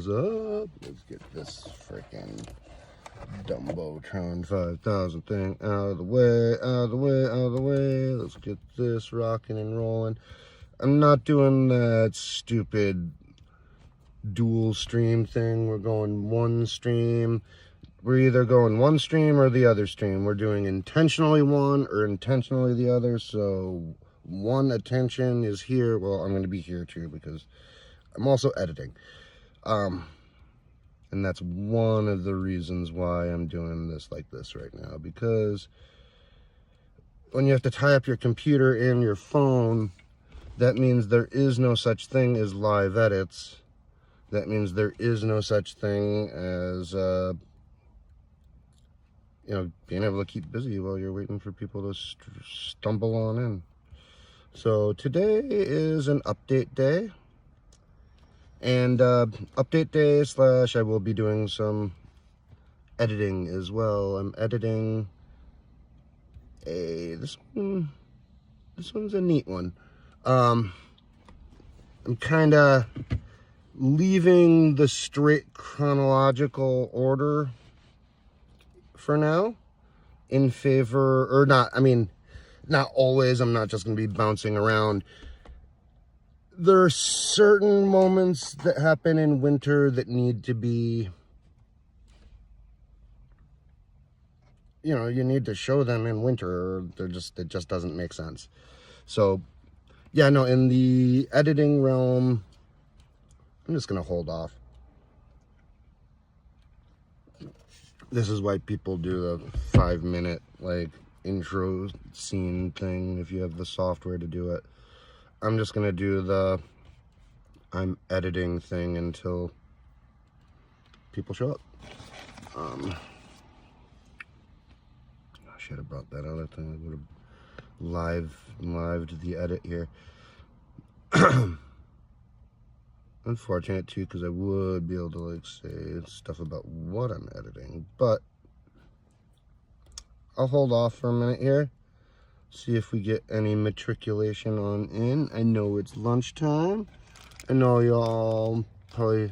is up. Let's get this freaking Dumbotron 5000 thing out of the way, out of the way, out of the way. Let's get this rocking and rolling. I'm not doing that stupid dual stream thing. We're going one stream. We're either going one stream or the other stream. We're doing intentionally one or intentionally the other. So one attention is here. Well, I'm going to be here too because I'm also editing. And that's one of the reasons why I'm doing this like this right now. Because when you have to tie up your computer and your phone, that means there is no such thing as live edits. That means there is no such thing as, being able to keep busy while you're waiting for people to stumble on in. So today is an update day. And update day / I will be doing some editing as well. I'm editing this one's a neat one. I'm kind of leaving the straight chronological order for now in favor, or not, not always. I'm not just going to be bouncing around. There are certain moments that happen in winter that need to be, you need to show them in winter, or it just doesn't make sense. So, yeah, no, in the editing realm, I'm just going to hold off. This is why people do the 5-minute, intro scene thing if you have the software to do it. I'm just going to do the I'm editing thing until people show up. I should have brought that out. I think I would have lived the edit here. Unfortunate too, because I would be able to say stuff about what I'm editing, but I'll hold off for a minute here, see if we get any matriculation on in. I know it's lunchtime. I know y'all probably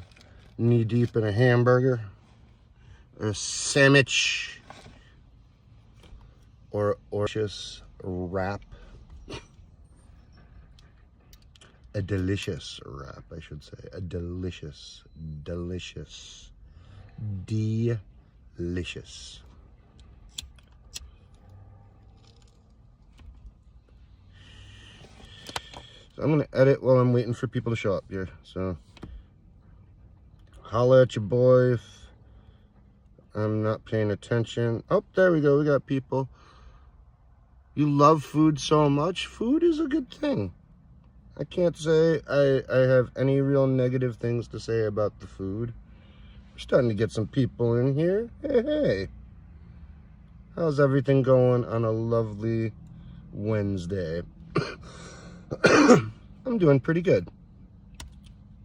knee deep in a hamburger or a sandwich or just wrap. A delicious wrap, I should say. A delicious. So I'm going to edit while I'm waiting for people to show up here. So, holla at your boy if I'm not paying attention. Oh, there we go. We got people. You love food so much. Food is a good thing. I can't say I have any real negative things to say about the food. We're starting to get some people in here. Hey. How's everything going on a lovely Wednesday? I'm doing pretty good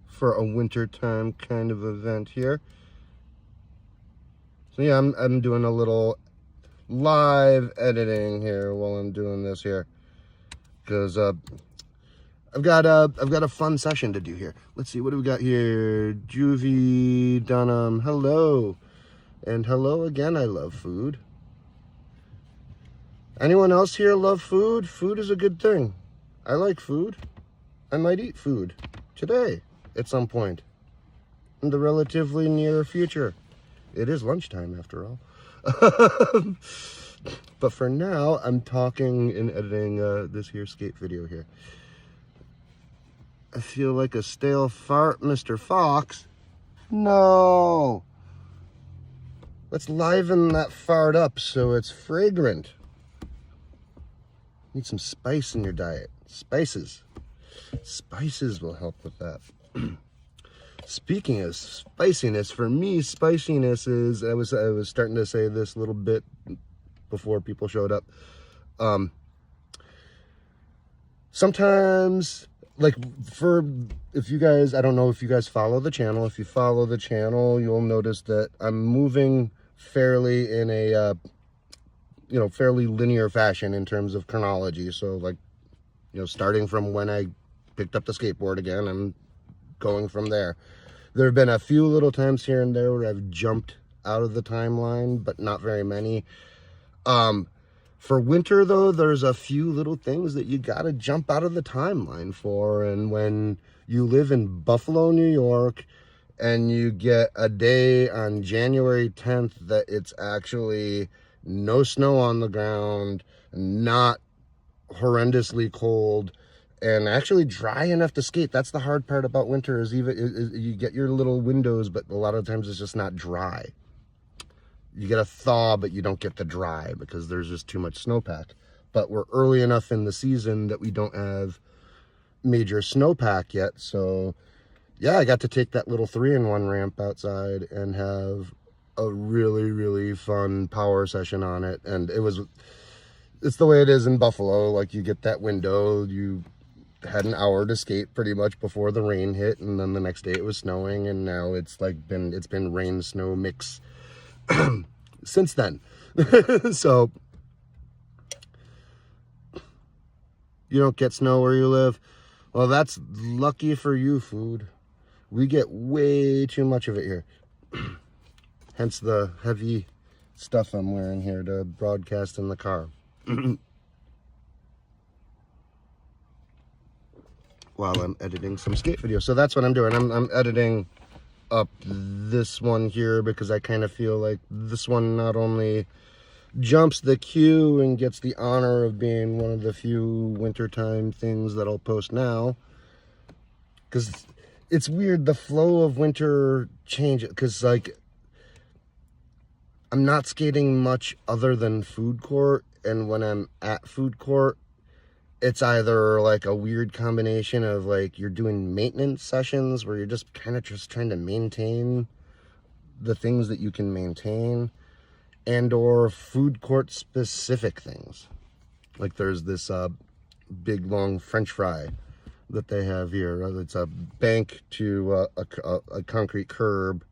for a wintertime kind of event here. So yeah, I'm doing a little live editing here while I'm doing this here. Because I've got a fun session to do here. Let's see, what do we got here? Juvie Dunham, hello. And hello again, I love food. Anyone else here love food? Food is a good thing. I like food. I might eat food today at some point in the relatively near future. It is lunchtime after all. But for now, I'm talking and editing this here skate video here. I feel like a stale fart, Mr. Fox. No. Let's liven that fart up so it's fragrant. Need some spice in your diet. Spices. Spices will help with that. Speaking of spiciness, for me, spiciness is, I was starting to say this a little bit before people showed up. Sometimes, if you guys, I don't know if you guys follow the channel. If you follow the channel, you'll notice that I'm moving fairly in a, fairly linear fashion in terms of chronology. So starting from when I picked up the skateboard again, I'm going from there. There have been a few little times here and there where I've jumped out of the timeline, but not very many. For winter, though, there's a few little things that you gotta jump out of the timeline for. And when you live in Buffalo, New York, and you get a day on January 10th that it's actually no snow on the ground, not horrendously cold, and actually dry enough to skate. That's the hard part about winter, is you get your little windows, but a lot of times it's just not dry. You get a thaw, but you don't get the dry because there's just too much snowpack. But we're early enough in the season that we don't have major snowpack yet. So yeah, I got to take that little 3-in-1 ramp outside and have a really, really fun power session on it. And it's the way it is in Buffalo. Like, you get that window, you had an hour to skate pretty much before the rain hit, and then the next day it was snowing, and now it's been rain snow mix since then. So you don't get snow where you live? Well, that's lucky for you, food. We get way too much of it here. Hence the heavy stuff I'm wearing here to broadcast in the car. While I'm editing some skate videos. So that's what I'm doing. I'm editing up this one here because I kind of feel like this one not only jumps the queue and gets the honor of being one of the few wintertime things that I'll post now, because it's weird, the flow of winter changes, because like I'm not skating much other than food court, and when I'm at food court, it's either like a weird combination of like you're doing maintenance sessions where you're just kind of just trying to maintain the things that you can maintain, and or food court specific things. Like there's this big long French fry that they have here. It's a bank to a concrete curb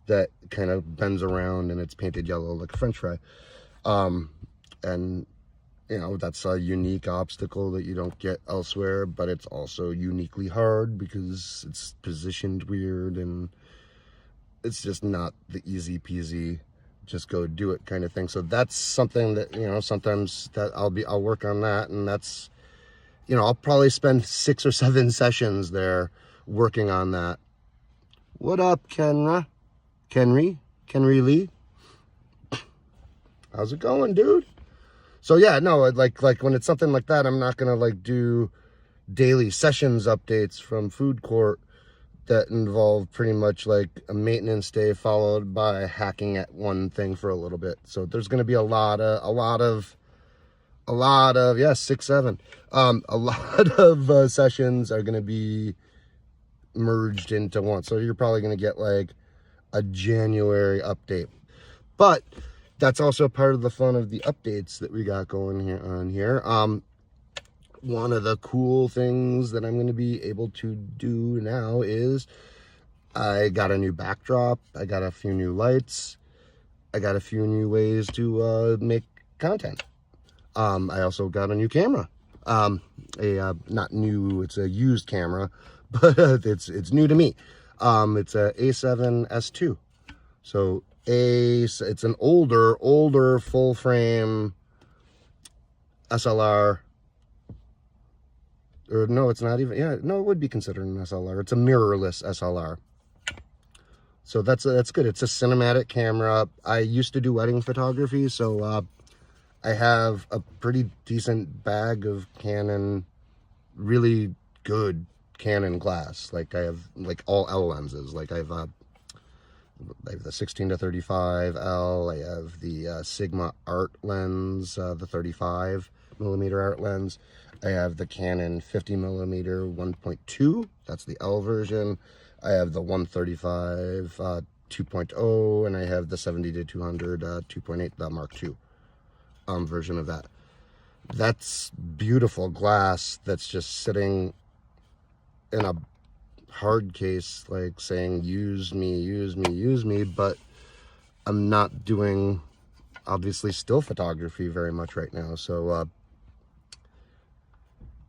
that kind of bends around, and it's painted yellow like a French fry. And you know, that's a unique obstacle that you don't get elsewhere, but it's also uniquely hard because it's positioned weird, and it's just not the easy peasy just go do it kind of thing. So that's something that, you know, sometimes that I'll work on that, and that's, you know, I'll probably spend 6 or 7 sessions there working on that. What up, Kenry Lee? How's it going, dude? So yeah, no, like when it's something like that, I'm not gonna like do daily sessions updates from food court that involve pretty much like a maintenance day followed by hacking at one thing for a little bit. So there's gonna be a lot of yeah, 6, 7. A lot of sessions are gonna be merged into one. So you're probably gonna get like a January update, but that's also part of the fun of the updates that we got going here on here. One of the cool things that I'm going to be able to do now is I got a new backdrop. I got a few new lights. I got a few new ways to make content. I also got a new camera. Not new, it's a used camera, but it's new to me. It's a A7S2. So it's an older full frame SLR, or no, it's not even, yeah, no, it would be considered an SLR. It's a mirrorless SLR. So that's good. It's a cinematic camera. I used to do wedding photography, so I have a pretty decent bag of Canon, really good Canon glass. Like I have like all L lenses. Like I have the 16-35 L. I have the Sigma art lens, the 35mm art lens. I have the Canon 50mm 1.2. That's the L version. I have the 135 2.0, and I have the 70-200 2.8, the Mark II version of that. That's beautiful glass that's just sitting in a hard case, like saying use me, use me, use me, but I'm not doing obviously still photography very much right now. So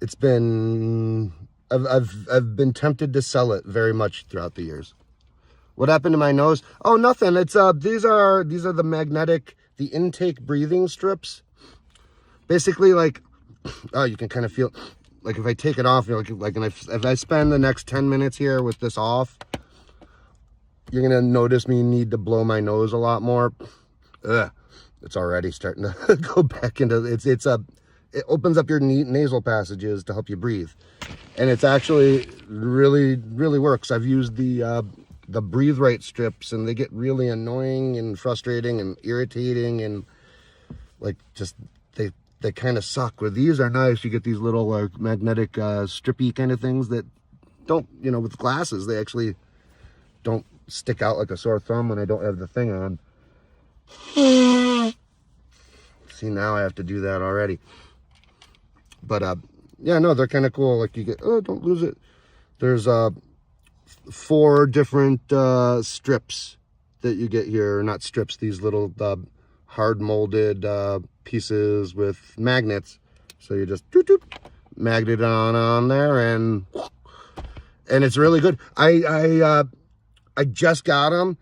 it's been, I've been tempted to sell it very much throughout the years. What happened to my nose? Oh, nothing. It's these are the magnetic, the intake breathing strips. Basically, like, oh, you can kind of feel, like if I take it off, like if I spend the next 10 minutes here with this off, you're gonna notice me need to blow my nose a lot more. Ugh, it's already starting to go back into, it opens up your nasal passages to help you breathe. And it's actually really, really works. I've used the Breathe Right strips, and they get really annoying and frustrating and irritating, and like just they kind of suck. Where these are nice, you get these little like magnetic strippy kind of things that don't, you know, with glasses they actually don't stick out like a sore thumb when I don't have the thing on. See, now I have to do that already. But yeah, no, they're kind of cool. Like you get, oh, don't lose it. There's 4 different strips that you get here. Not strips, these little hard molded pieces with magnets. So you just doop, doop, magnet it on there, and it's really good. I just got them.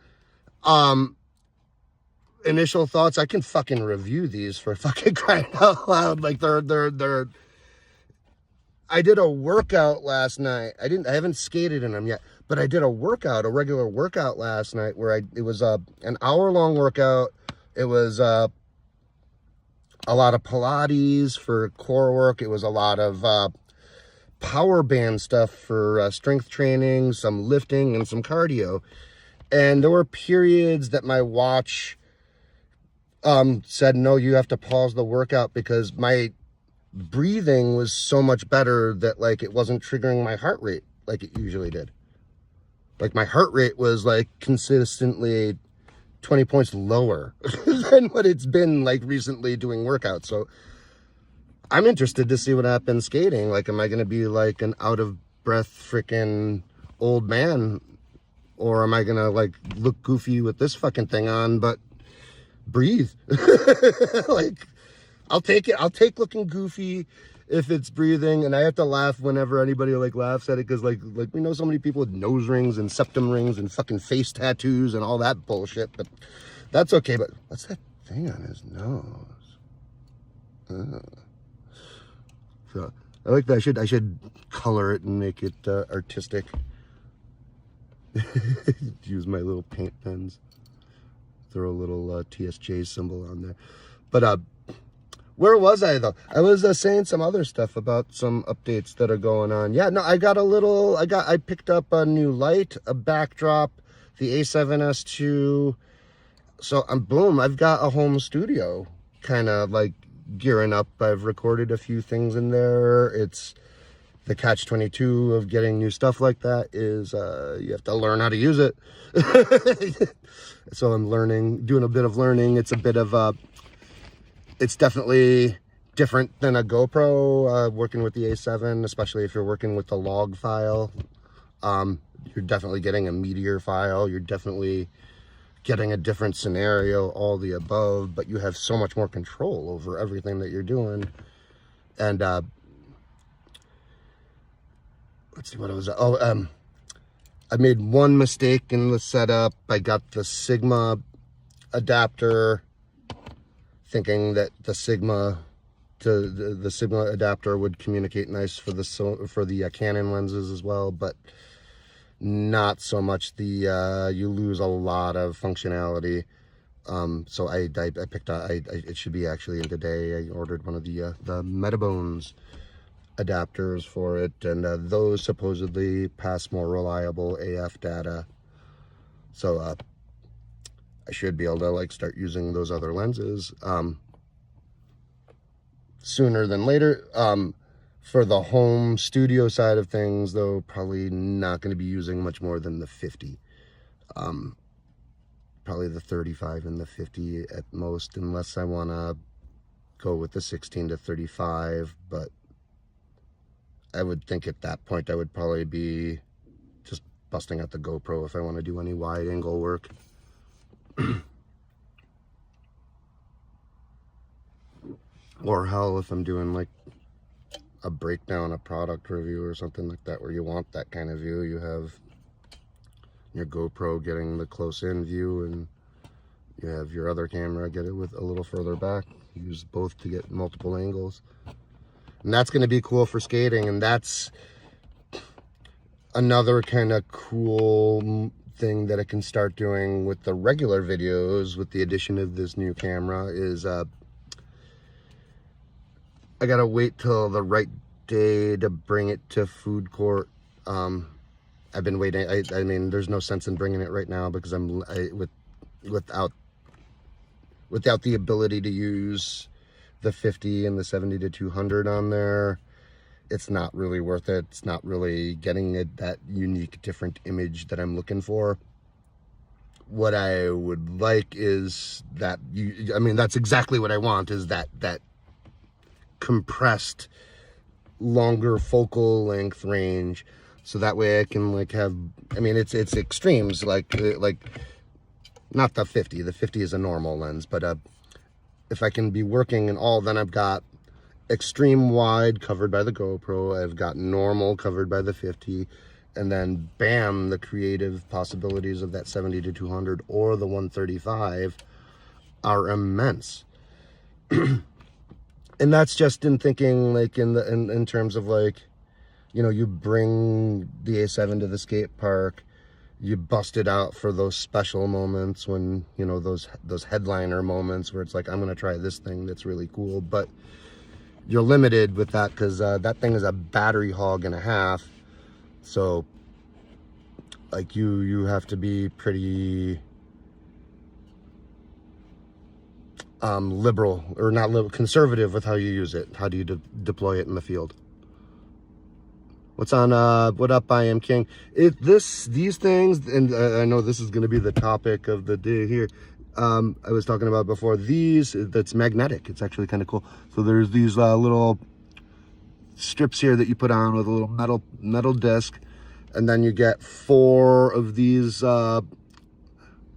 Initial thoughts, I can fucking review these for fucking crying out loud. Like they're I did a workout last night. I haven't skated in them yet, but I did a regular workout last night where it was an hour-long workout. It was a lot of Pilates for core work. It was a lot of power band stuff for strength training, some lifting, and some cardio. And there were periods that my watch said, no, you have to pause the workout, because my breathing was so much better that like it wasn't triggering my heart rate like it usually did. Like my heart rate was like consistently 20 points lower than what it's been like recently doing workouts. So I'm interested to see what happens skating. Like, am I going to be like an out of breath freaking old man, or am I going to like look goofy with this fucking thing on but breathe? Like, I'll take it. I'll take looking goofy if it's breathing, and I have to laugh whenever anybody like laughs at it, because like we know so many people with nose rings and septum rings and fucking face tattoos and all that bullshit, but that's okay. But what's that thing on his nose? So I like that. I should color it and make it artistic. Use my little paint pens. Throw a little TSJ symbol on there. But where was I though? I was saying some other stuff about some updates that are going on. Yeah, no, I picked up a new light, a backdrop, the A7S2. So boom, I've got a home studio kind of like gearing up. I've recorded a few things in there. It's the catch-22 of getting new stuff like that is you have to learn how to use it. So I'm doing a bit of learning. It's a bit of it's definitely different than a GoPro, working with the A7, especially if you're working with the log file. You're definitely getting a meteor file. You're definitely getting a different scenario, all the above, but you have so much more control over everything that you're doing. And let's see what it was. I made one mistake in the setup. I got the Sigma adapter, thinking that the Sigma adapter would communicate nice for the Canon lenses as well, but not so much. You lose a lot of functionality. So I picked up. It should be actually in today. I ordered one of the Metabones adapters for it, and those supposedly pass more reliable AF data. So I should be able to like start using those other lenses sooner than later. For the home studio side of things, though, probably not going to be using much more than the 50. Probably the 35 and the 50 at most, unless I want to go with the 16 to 35. But I would think at that point I would probably be just busting out the GoPro if I want to do any wide angle work. Or hell, if I'm doing like a breakdown, a product review or something like that, where you want that kind of view, you have your GoPro getting the close-in view, and you have your other camera get it with a little further back. Use both to get multiple angles. And that's going to be cool for skating, and that's another kind of cool thing that I can start doing with the regular videos with the addition of this new camera is I gotta wait till the right day to bring it to food court. I've been waiting. I mean, there's no sense in bringing it right now because without the ability to use the 50 and the 70 to 200 on there, it's not really worth it. It's not really getting it that unique, different image that I'm looking for. What I would like is that I mean, that's exactly what I want, is that compressed, longer focal length range, so that way I can like have, I mean, it's extremes, like not the 50. The 50 is a normal lens, but if I can be working in all, then I've got extreme wide covered by the GoPro, I've got normal covered by the 50, and then bam, the creative possibilities of that 70 to 200 or the 135 are immense. And that's just in thinking like in terms of like, you know, you bring the A7 to the skate park, you bust it out for those special moments when, you know, those headliner moments where it's like, I'm gonna try this thing that's really cool, but you're limited with that because that thing is a battery hog and a half. So like you have to be pretty liberal, or not liberal, conservative with how you use it. How do you deploy it in the field? What's on what up, I am King? These things, and I know this is going to be the topic of the day here. I was talking about before, that's magnetic. It's actually kind of cool. So there's these little strips here that you put on with a little metal disc, and then you get 4 of these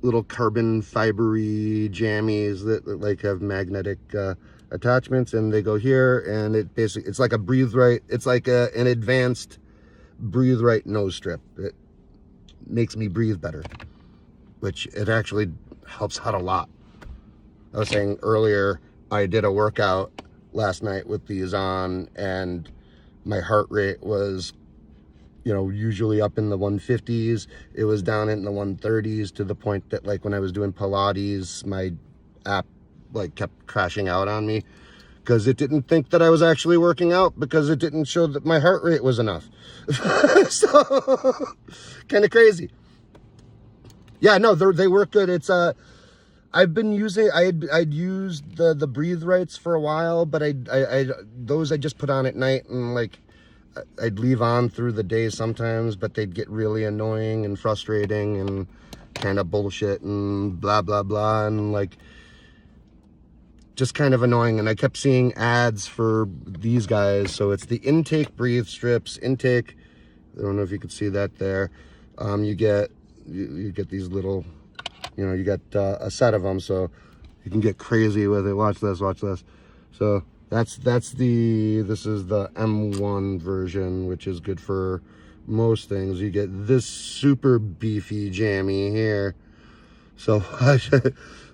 little carbon fibery jammies that like have magnetic attachments, and they go here, and it's like a breathe right. It's like an advanced breathe right nose strip. It makes me breathe better, which it actually helps out a lot. I was saying earlier, I did a workout last night with these on, and my heart rate was, you know, usually up in the 150s. It was down in the 130s, to the point that like when I was doing Pilates, my app like kept crashing out on me because it didn't think that I was actually working out, because it didn't show that my heart rate was enough. So kind of crazy. Yeah, no, they work good. It's I've been using, I'd used the breathe rights for a while, but those I just put on at night, and like I'd leave on through the day sometimes, but they'd get really annoying and frustrating and kind of bullshit and blah blah blah, and like just kind of annoying. And I kept seeing ads for these guys. So it's the intake breathe strips. Intake, I don't know if you could see that there. You get these little, you know, you get a set of them, so you can get crazy with it. Watch this, watch this. So this is the M1 version, which is good for most things. You get this super beefy jammy here. So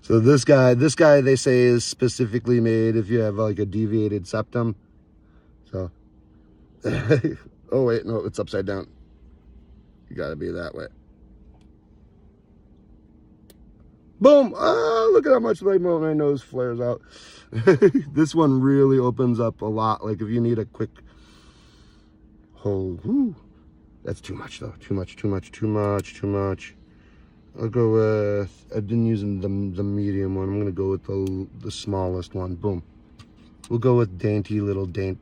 so this guy they say is specifically made if you have like a deviated septum. So oh wait, no, it's upside down. You gotta be that way. Boom! Oh, look at how much my nose flares out. This one really opens up a lot. Like if you need a quick hold. Whoo, that's too much though. Too much. I'll go with, I've been using the medium one. I'm gonna go with the smallest one. Boom. We'll go with dainty little daint.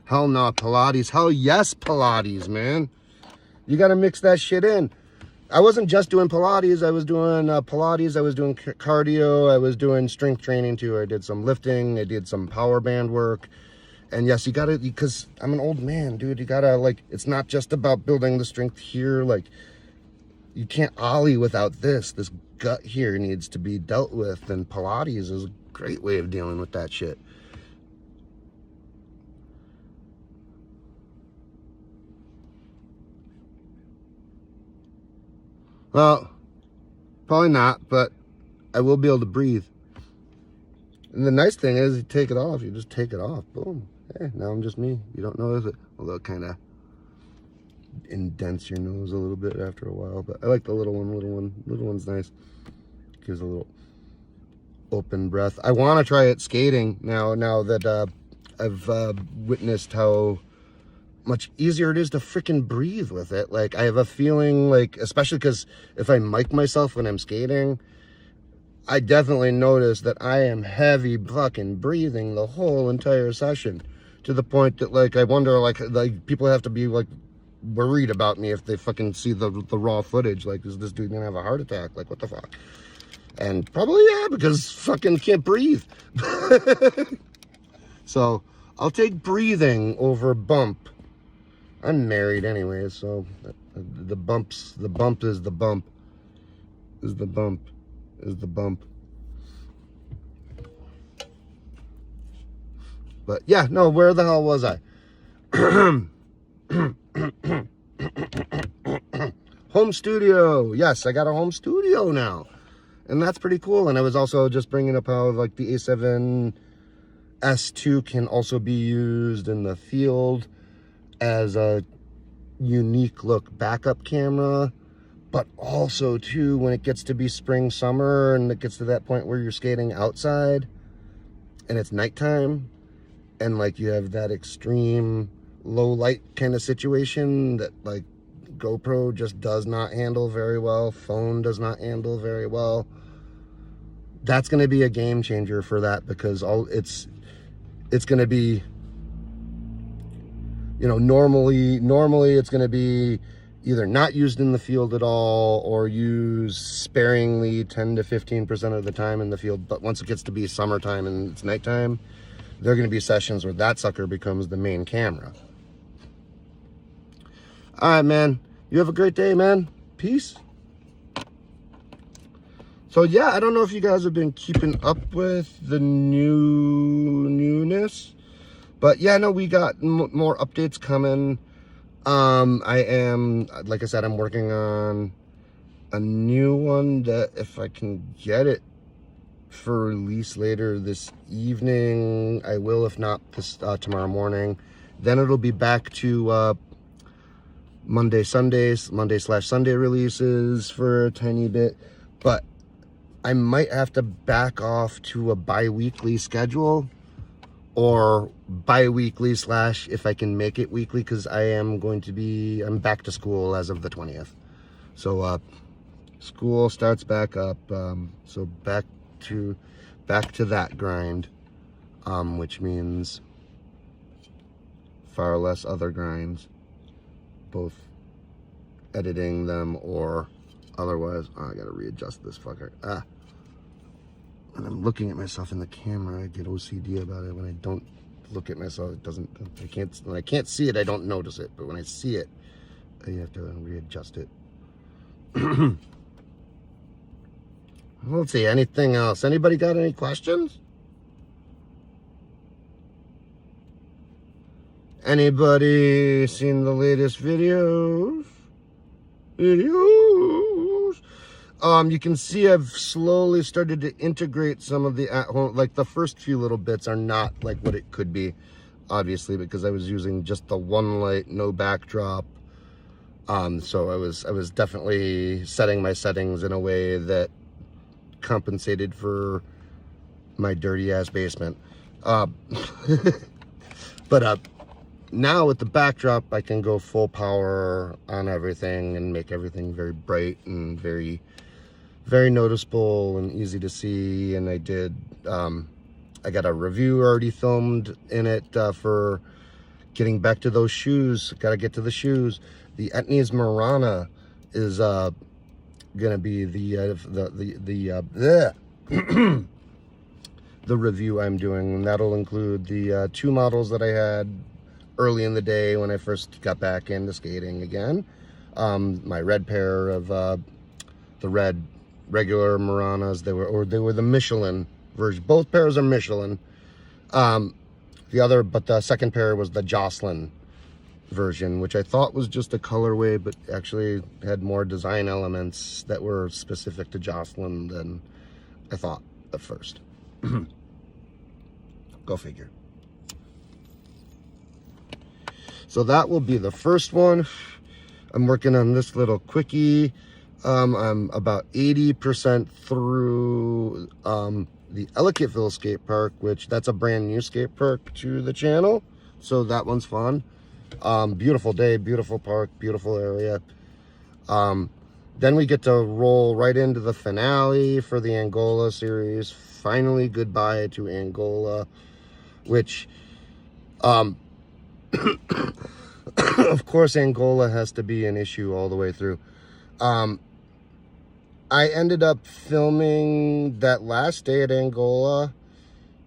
Hell no, Pilates. Hell yes, Pilates, man. You gotta mix that shit in. I wasn't just doing Pilates. I was doing Pilates. I was doing cardio. I was doing strength training too. I did some lifting. I did some power band work. And yes, you gotta, because I'm an old man, dude. You gotta, like, it's not just about building the strength here. Like, you can't ollie without this. This gut here needs to be dealt with. And Pilates is a great way of dealing with that shit. Well, probably not, but I will be able to breathe. And the nice thing is, you take it off, you just take it off. Boom. Hey, now I'm just me. You don't notice it. Although it kind of indents your nose a little bit after a while. But I like the little one. Little one's nice. Gives a little open breath. I want to try it skating now that I've witnessed how much easier it is to freaking breathe with it. Like, I have a feeling like, especially because if I mic myself when I'm skating, I definitely notice that I am heavy fucking breathing the whole entire session, to the point that, like, I wonder, like people have to be like worried about me if they fucking see the raw footage. Like, is this dude gonna have a heart attack? Like, what the fuck? And probably, yeah, because fucking can't breathe. So I'll take breathing over bump. I'm married anyway, so the bump is the bump. But yeah, no, where the hell was I? Home studio. Yes, I got a home studio now. And that's pretty cool. And I was also just bringing up how, like, the A7 S2 can also be used in the field as a unique look backup camera, but also too, when it gets to be spring, summer, and it gets to that point where you're skating outside and it's nighttime, and like you have that extreme low light kind of situation that, like, GoPro just does not handle very well, phone does not handle very well. That's going to be a game changer for that, because it's going to be, you know, normally it's going to be either not used in the field at all, or used sparingly 10 to 15% of the time in the field. But once it gets to be summertime and it's nighttime, there are going to be sessions where that sucker becomes the main camera. All right, man. You have a great day, man. Peace. So yeah, I don't know if you guys have been keeping up with the newness, but yeah, no, we got more updates coming. I am, like I said, I'm working on a new one that, if I can get it for release later this evening, I will. If not, this tomorrow morning. Then it'll be back to Monday/Sunday releases for a tiny bit, but I might have to back off to a bi-weekly schedule, or bi-weekly / if I can make it weekly, because I'm back to school as of the 20th. So school starts back up, so back to that grind, which means far less other grinds, both editing them or otherwise. Oh, I gotta readjust this fucker. When I'm looking at myself in the camera, I get OCD about it. When I don't look at myself, when I can't see it, I don't notice it. But when I see it, I have to readjust it. Let's see, anything else? Anybody got any questions? Anybody seen the latest videos? You can see I've slowly started to integrate some of the at-home, like the first few little bits are not like what it could be, obviously, because I was using just the one light, no backdrop. So I was definitely setting my settings in a way that compensated for my dirty ass basement. But now with the backdrop, I can go full power on everything and make everything very bright and very, very noticeable and easy to see. And I got a review already filmed in it for getting back to those shoes. Got to get to the shoes. The Etnies Marana is gonna be the review I'm doing, and that'll include the 2 models that I had early in the day when I first got back into skating again. My red pair of the red regular Maranas. They were the Michelin version. Both pairs are Michelin. The second pair was the Jocelyn version, which I thought was just a colorway, but actually had more design elements that were specific to Jocelyn than I thought at first. Go figure. So that will be the first one. I'm working on this little quickie. I'm about 80% through the Ellicottville skate park, which that's a brand new skate park to the channel. So that one's fun. Beautiful day, beautiful park, beautiful area. Then we get to roll right into the finale for the Angola series. Finally, goodbye to Angola, which, of course, Angola has to be an issue all the way through. I ended up filming that last day at Angola.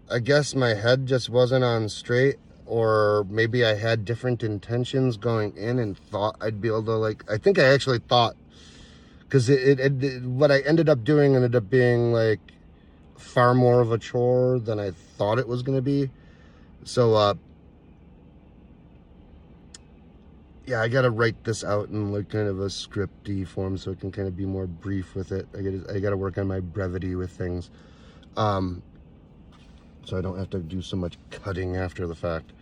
I guess my head just wasn't on straight, or maybe I had different intentions going in and thought I'd be able to, like, I think I actually thought, because what I ended up doing ended up being like far more of a chore than I thought it was going to be. So, yeah, I gotta write this out in like kind of a scripty form so it can kind of be more brief with it. I gotta work on my brevity with things, so I don't have to do so much cutting after the fact.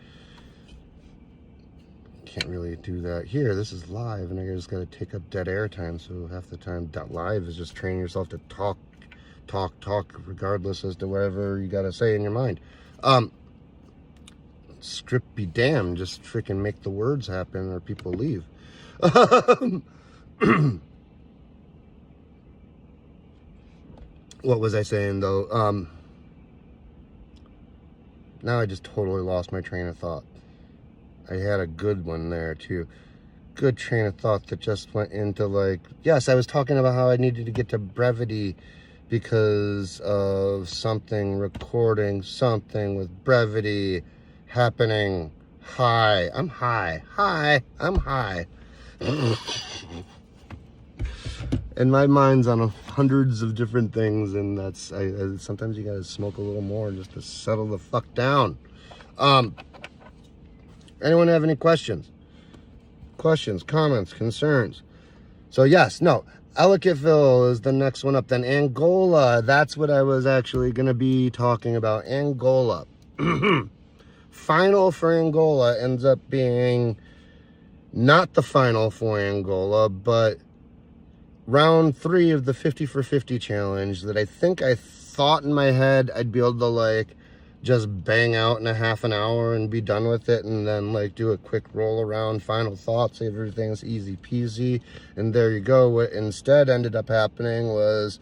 Can't really do that here. This is live, and I just gotta take up dead air time. So half the time, live is just training yourself to talk, regardless as to whatever you gotta say in your mind. Script be damned, just freaking make the words happen or people leave. What was I saying though? Now I just totally lost my train of thought. I had a good one there too. Good train of thought that just went into like, yes, I was talking about how I needed to get to brevity because of something, recording something with brevity happening. Hi, I'm high. Hi, I'm high. And my mind's on hundreds of different things, and that's sometimes you gotta smoke a little more just to settle the fuck down. Anyone have any questions, comments, concerns? So yes, no, Ellicottville is the next one up. Then Angola, that's what I was actually gonna be talking about. Angola. Final for Angola ends up being not the final for Angola, but round 3 of the 50 for 50 challenge that I think I thought in my head I'd be able to like just bang out in a half an hour and be done with it, and then like do a quick roll around, final thoughts, everything's easy peasy, and there you go. What instead ended up happening was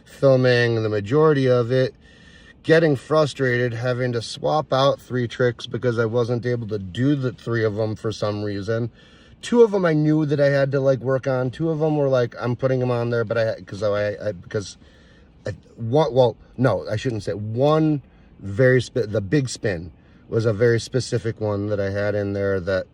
filming the majority of it, getting frustrated, having to swap out 3 tricks because I wasn't able to do the 3 of them for some reason. 2 of them I knew that I had to like work on. 2 of them were like, I'm putting them on there, but no, I shouldn't say. One the big spin was a very specific one that I had in there that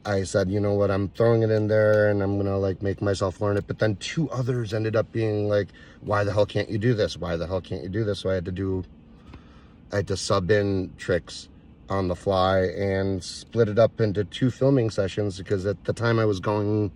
I said, you know what, I'm throwing it in there and I'm gonna like make myself learn it. But then 2 others ended up being like, why the hell can't you do this? Why the hell can't you do this? So I had to sub in tricks on the fly and split it up into 2 filming sessions, because at the time I was going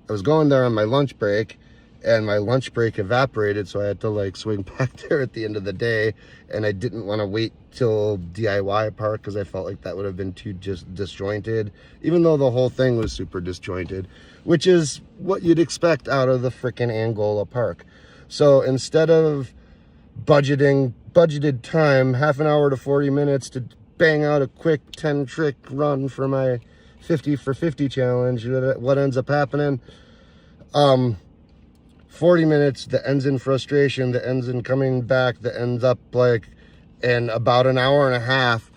there on my lunch break, and my lunch break evaporated, so I had to like swing back there at the end of the day, and I didn't want to wait till DIY park because I felt like that would have been too just disjointed, even though the whole thing was super disjointed, which is what you'd expect out of the frickin' Angola park. So instead of budgeted time, half an hour to 40 minutes to bang out a quick 10 trick run for my 50 for 50 challenge, what ends up happening, 40 minutes that ends in frustration, that ends in coming back, that ends up like in about an hour and a half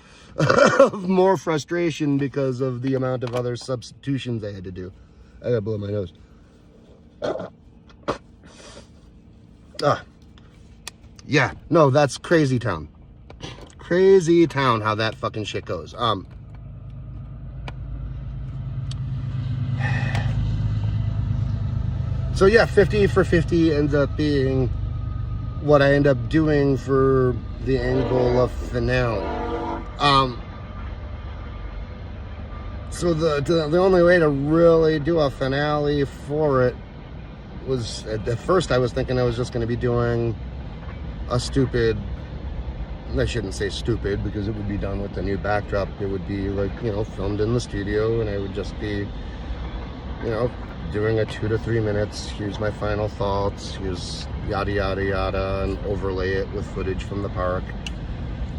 of more frustration because of the amount of other substitutions I had to do. I gotta blow my nose. Yeah, no, that's crazy town. Crazy town how that fucking shit goes. So yeah, 50 for 50 ends up being what I end up doing for the Angola finale. So the only way to really do a finale for it was, at first I was thinking I was just going to be doing a stupid, I shouldn't say stupid because it would be done with the new backdrop. It would be like, you know, filmed in the studio, and I would just be, you know, doing a 2 to 3 minutes. Here's my final thoughts. Here's yada yada yada, and overlay it with footage from the park.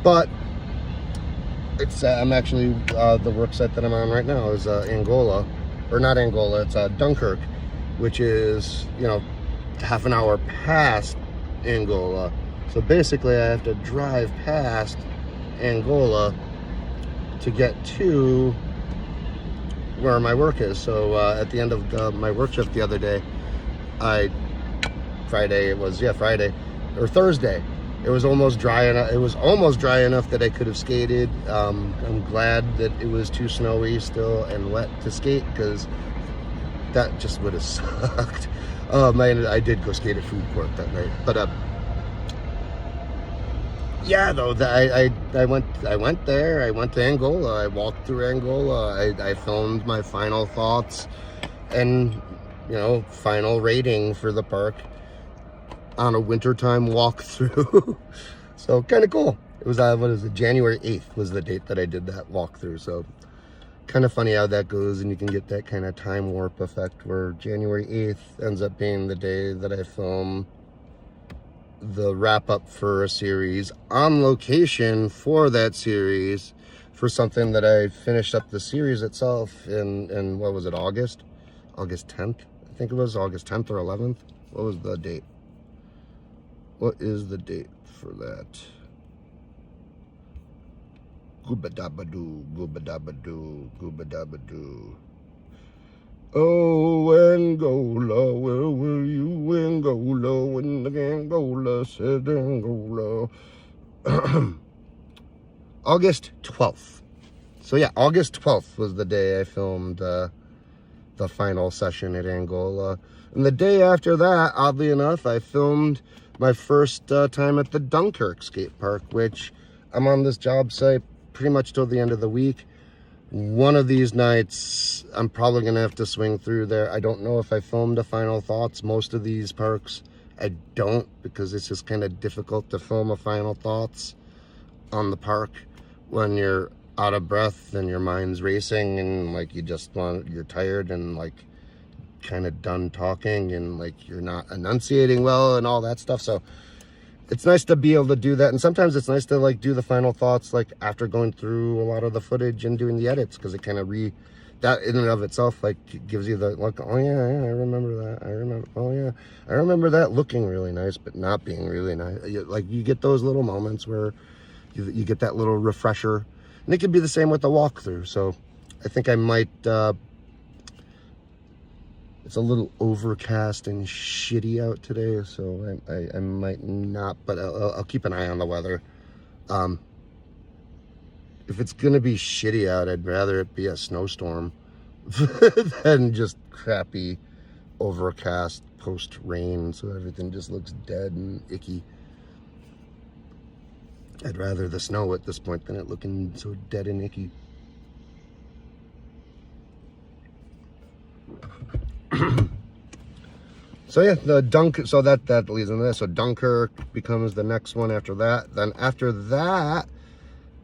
But it's I'm actually the work site that I'm on right now is Angola, or not Angola. It's Dunkirk, which is, you know, half an hour past Angola. So basically, I have to drive past Angola to get to where my work is. So at the end of my work shift the other day, Friday, or Thursday, it was almost dry enough. It was almost dry enough that I could have skated. I'm glad that it was too snowy still and wet to skate, because that just would have sucked. I did go skate at food court that night, but yeah, though, I went there. I went to Angola. I walked through Angola. I filmed my final thoughts and, you know, final rating for the park on a wintertime walkthrough. So kind of cool. It was what is it? January 8th was the date that I did that walkthrough. So kind of funny how that goes, and you can get that kind of time warp effect where January 8th ends up being the day that I film the wrap up for a series on location for that series, for something that I finished up the series itself in what was it, August 10th, I think it was August 10th or 11th. What was the date? What is the date for that? Gooba dabba doo, gooba dabba doo, gooba dabba doo. Oh, Angola, where were you, Angola, when the Angola said Angola? August 12th. So yeah, August 12th was the day I filmed the final session at Angola. And the day after that, oddly enough, I filmed my first time at the Dunkirk skate park, which I'm on this job site pretty much till the end of the week. One of these nights, I'm probably going to have to swing through there. I don't know if I filmed a final thoughts. Most of these parks, I don't, because it's just kind of difficult to film a final thoughts on the park when you're out of breath and your mind's racing and like you're tired and like kind of done talking and like you're not enunciating well and all that stuff. So it's nice to be able to do that, and sometimes it's nice to like do the final thoughts like after going through a lot of the footage and doing the edits, because it kind of that in and of itself like gives you the like, oh yeah, I remember that, I remember that looking really nice but not being really nice. Like you get those little moments where you get that little refresher, and it could be the same with the walkthrough. So I think I might it's a little overcast and shitty out today, so I might not, but I'll keep an eye on the weather. If it's gonna be shitty out, I'd rather it be a snowstorm than just crappy overcast post-rain, so everything just looks dead and icky. I'd rather the snow at this point than it looking so dead and icky. So yeah, so that leads into this. So Dunkirk becomes the next one after that. Then after that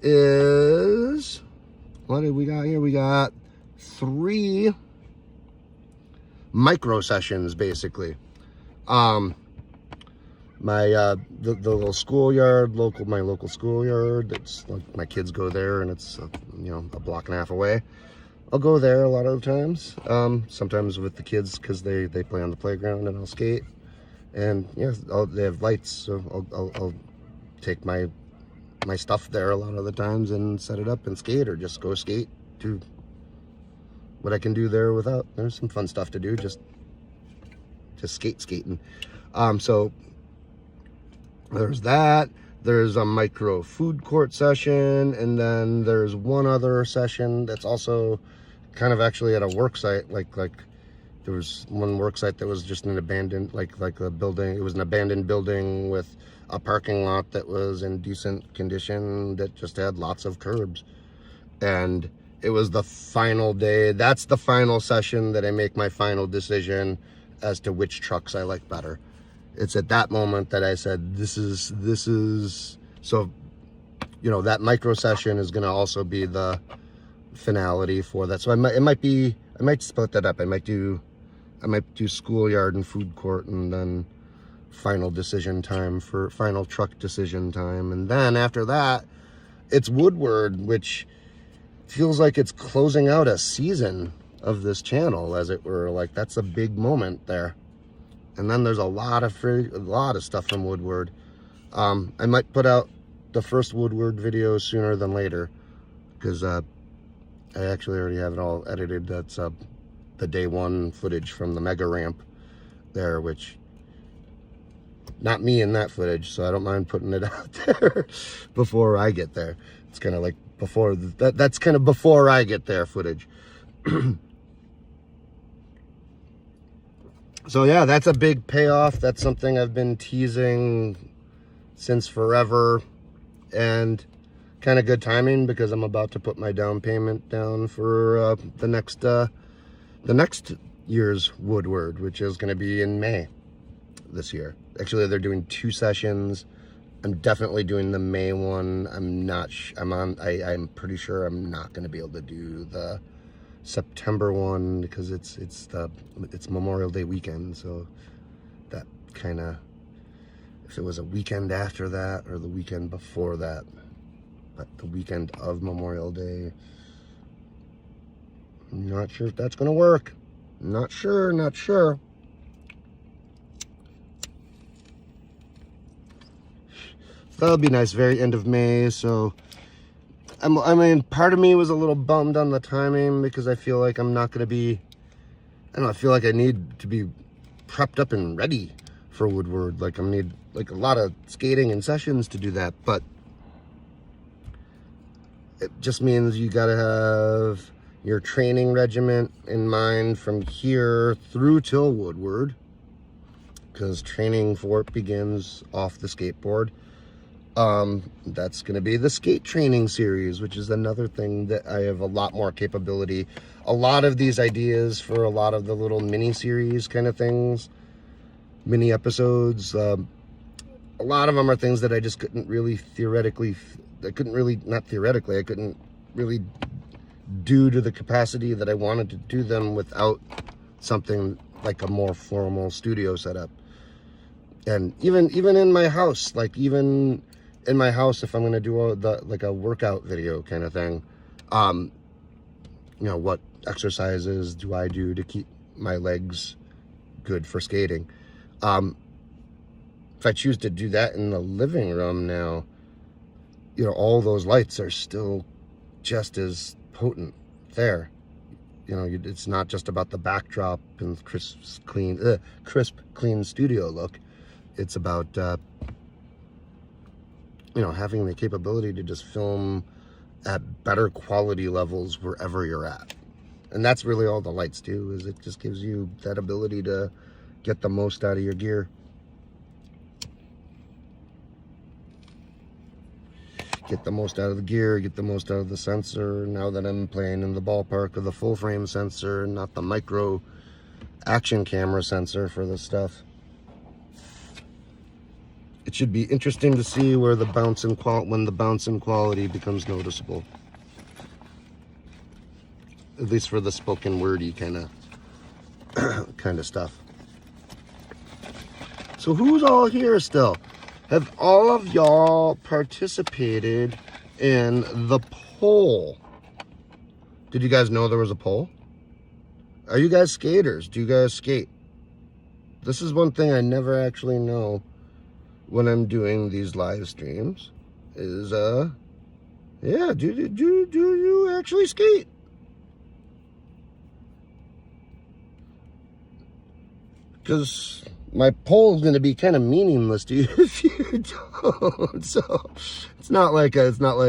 is, what did we got here? We got 3 micro sessions basically. My the little schoolyard, my local schoolyard. It's like my kids go there, and it's you know, a block and a half away. I'll go there a lot of the times, sometimes with the kids because they play on the playground, and I'll skate. And yeah, they have lights, so I'll take my stuff there a lot of the times and set it up and skate, or just go skate, do what I can do there without. There's some fun stuff to do, just skating. So there's that. There's a micro food court session, and then there's one other session that's also kind of actually at a work site. Like there was one work site that was just an abandoned, like a building. It was an abandoned building with a parking lot that was in decent condition that just had lots of curbs, and it was the final day. That's the final session that I make my final decision as to which trucks I like better. It's at that moment that I said, this is, so, you know, that micro session is going to also be the finality for that. So I might split that up. I might do schoolyard and food court, and then final decision time for final truck decision time. And then after that, it's Woodward, which feels like it's closing out a season of this channel, as it were. Like, that's a big moment there. And then there's a lot of stuff from Woodward. I might put out the first Woodward video sooner than later, because I actually already have it all edited. That's the day one footage from the mega ramp there, which, not me in that footage, so I don't mind putting it out there before I get there. It's kind of like before that's kind of before I get there footage. So yeah, that's a big payoff. That's something I've been teasing since forever, and kind of good timing, because I'm about to put my down payment down for the next year's Woodward, which is going to be in May this year. Actually, they're doing 2 sessions. I'm definitely doing the May one. I'm pretty sure I'm not going to be able to do the September one, because it's Memorial Day weekend. So that kind of, if it was a weekend after that or the weekend before that, but the weekend of Memorial Day, I'm not sure if that's going to work. Not sure. That'll be nice, very end of May. So I mean, part of me was a little bummed on the timing, because I feel like I'm not going to be, I don't know, I feel like I need to be prepped up and ready for Woodward. Like, I need like a lot of skating and sessions to do that, but it just means you got to have your training regiment in mind from here through till Woodward, because training for it begins off the skateboard. That's going to be the skate training series, which is another thing that I have a lot more capability. A lot of these ideas for a lot of the little mini series kind of things, mini episodes, a lot of them are things that I just couldn't really I couldn't really do to the capacity that I wanted to do them without something like a more formal studio setup. And even in my house, like even in my house, if I'm going to do a workout video kind of thing, you know, what exercises do I do to keep my legs good for skating? If I choose to do that in the living room now, you know, all those lights are still just as potent there. You know, it's not just about the backdrop and crisp, clean studio look. It's about, you know, having the capability to just film at better quality levels wherever you're at. And that's really all the lights do, is it just gives you that ability to get the most out of your gear. Get the most out of the gear, get the most out of the sensor. Now that I'm playing in the ballpark of the full frame sensor, not the micro action camera sensor for this stuff. It should be interesting to see where the bounce and when the bounce and quality becomes noticeable. At least for the spoken wordy kind of stuff. So who's all here still? Have all of y'all participated in the poll? Did you guys know there was a poll? Are you guys skaters? Do you guys skate? This is one thing I never actually know when I'm doing these live streams is, yeah, do you actually skate? Because my poll is going to be kind of meaningless to you if you don't. So it's not like I'm not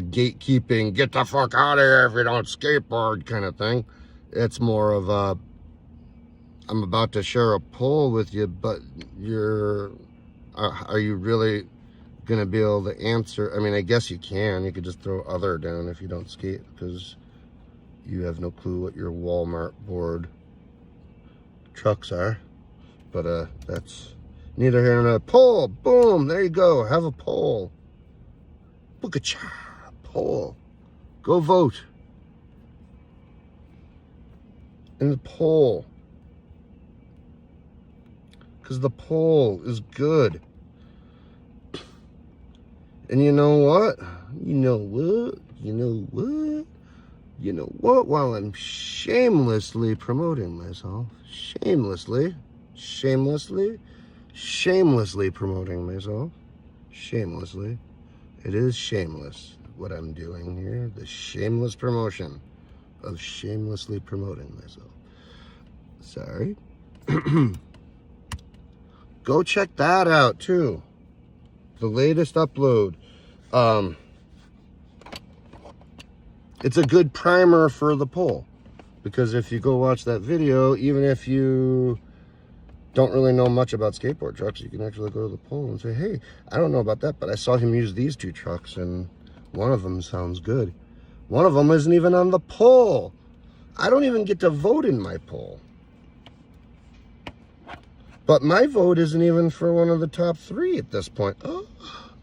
gatekeeping, get the fuck out of here if you don't skateboard kind of thing. It's more of a, I'm about to share a poll with you, but are you really gonna be able to answer. I mean, I guess you can. You could just throw other down if you don't skate, because you have no clue what your Walmart board trucks are. But that's neither here nor there. Pole, boom, there you go. Have a pole. Booka-cha, pole. Go vote. In the poll. Because the poll is good. And you know what? You know what? You know what? You know what? While I'm shamelessly promoting myself, shamelessly promoting myself, shamelessly, it is shameless what I'm doing here, the shameless promotion of shamelessly promoting myself. Sorry. Go check that out too. The latest upload. It's a good primer for the poll, because if you go watch that video, even if you don't really know much about skateboard trucks, you can actually go to the poll and say, hey, I don't know about that, but I saw him use these two trucks and one of them sounds good. One of them isn't even on the poll. I don't even get to vote in my poll. But my vote isn't even for one of the top 3 at this point. Oh,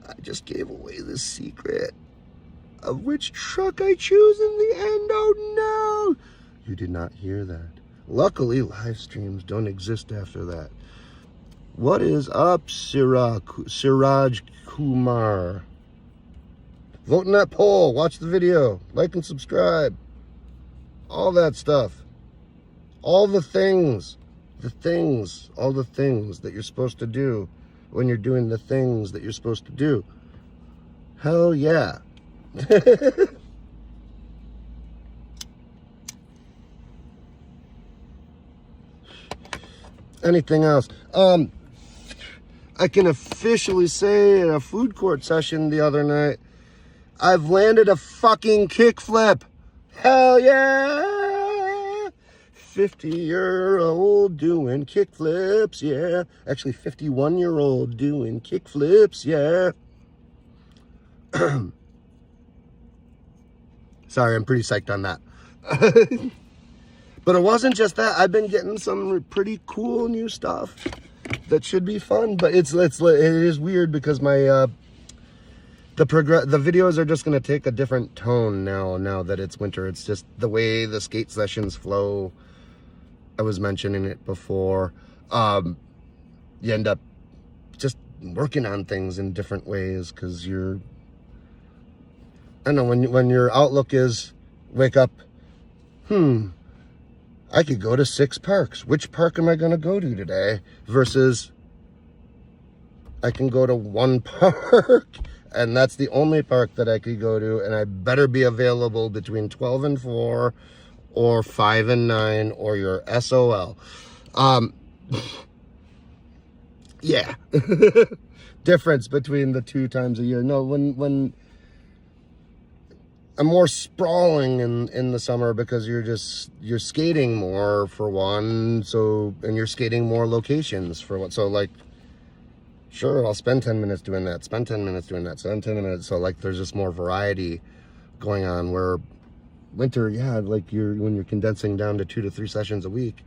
I just gave away the secret of which truck I choose in the end. Oh no! You did not hear that. Luckily, live streams don't exist after that. What is up, Siraj Kumar? Vote in that poll. Watch the video. Like and subscribe. All that stuff. All the things. All the things that you're supposed to do when you're doing the things that you're supposed to do. Hell yeah. Anything else? I can officially say at a food court session the other night, I've landed a fucking kickflip. Hell yeah! 50-year-old doing kickflips, yeah. Actually, 51-year-old doing kickflips, yeah. Sorry, I'm pretty psyched on that. But it wasn't just that. I've been getting some pretty cool new stuff that should be fun. But it is weird because my the videos are just gonna take a different tone now that it's winter. It's just the way the skate sessions flow. I was mentioning it before. You end up just working on things in different ways because you're. I don't know, when your outlook is wake up, I could go to 6 parks. Which park am I going to go to today? Versus I can go to 1 park and that's the only park that I could go to, and I better be available between 12 and 4 or 5 and 9 or your SOL. Yeah. Difference between the 2 times a year. No, when I'm more sprawling in the summer because you're skating more for one, and you're skating more locations for one. So like, sure, I'll spend 10 minutes doing that, spend 10 minutes doing that, spend 10 minutes. So like there's just more variety going on, where winter, yeah, like when you're condensing down to 2 to 3 sessions a week,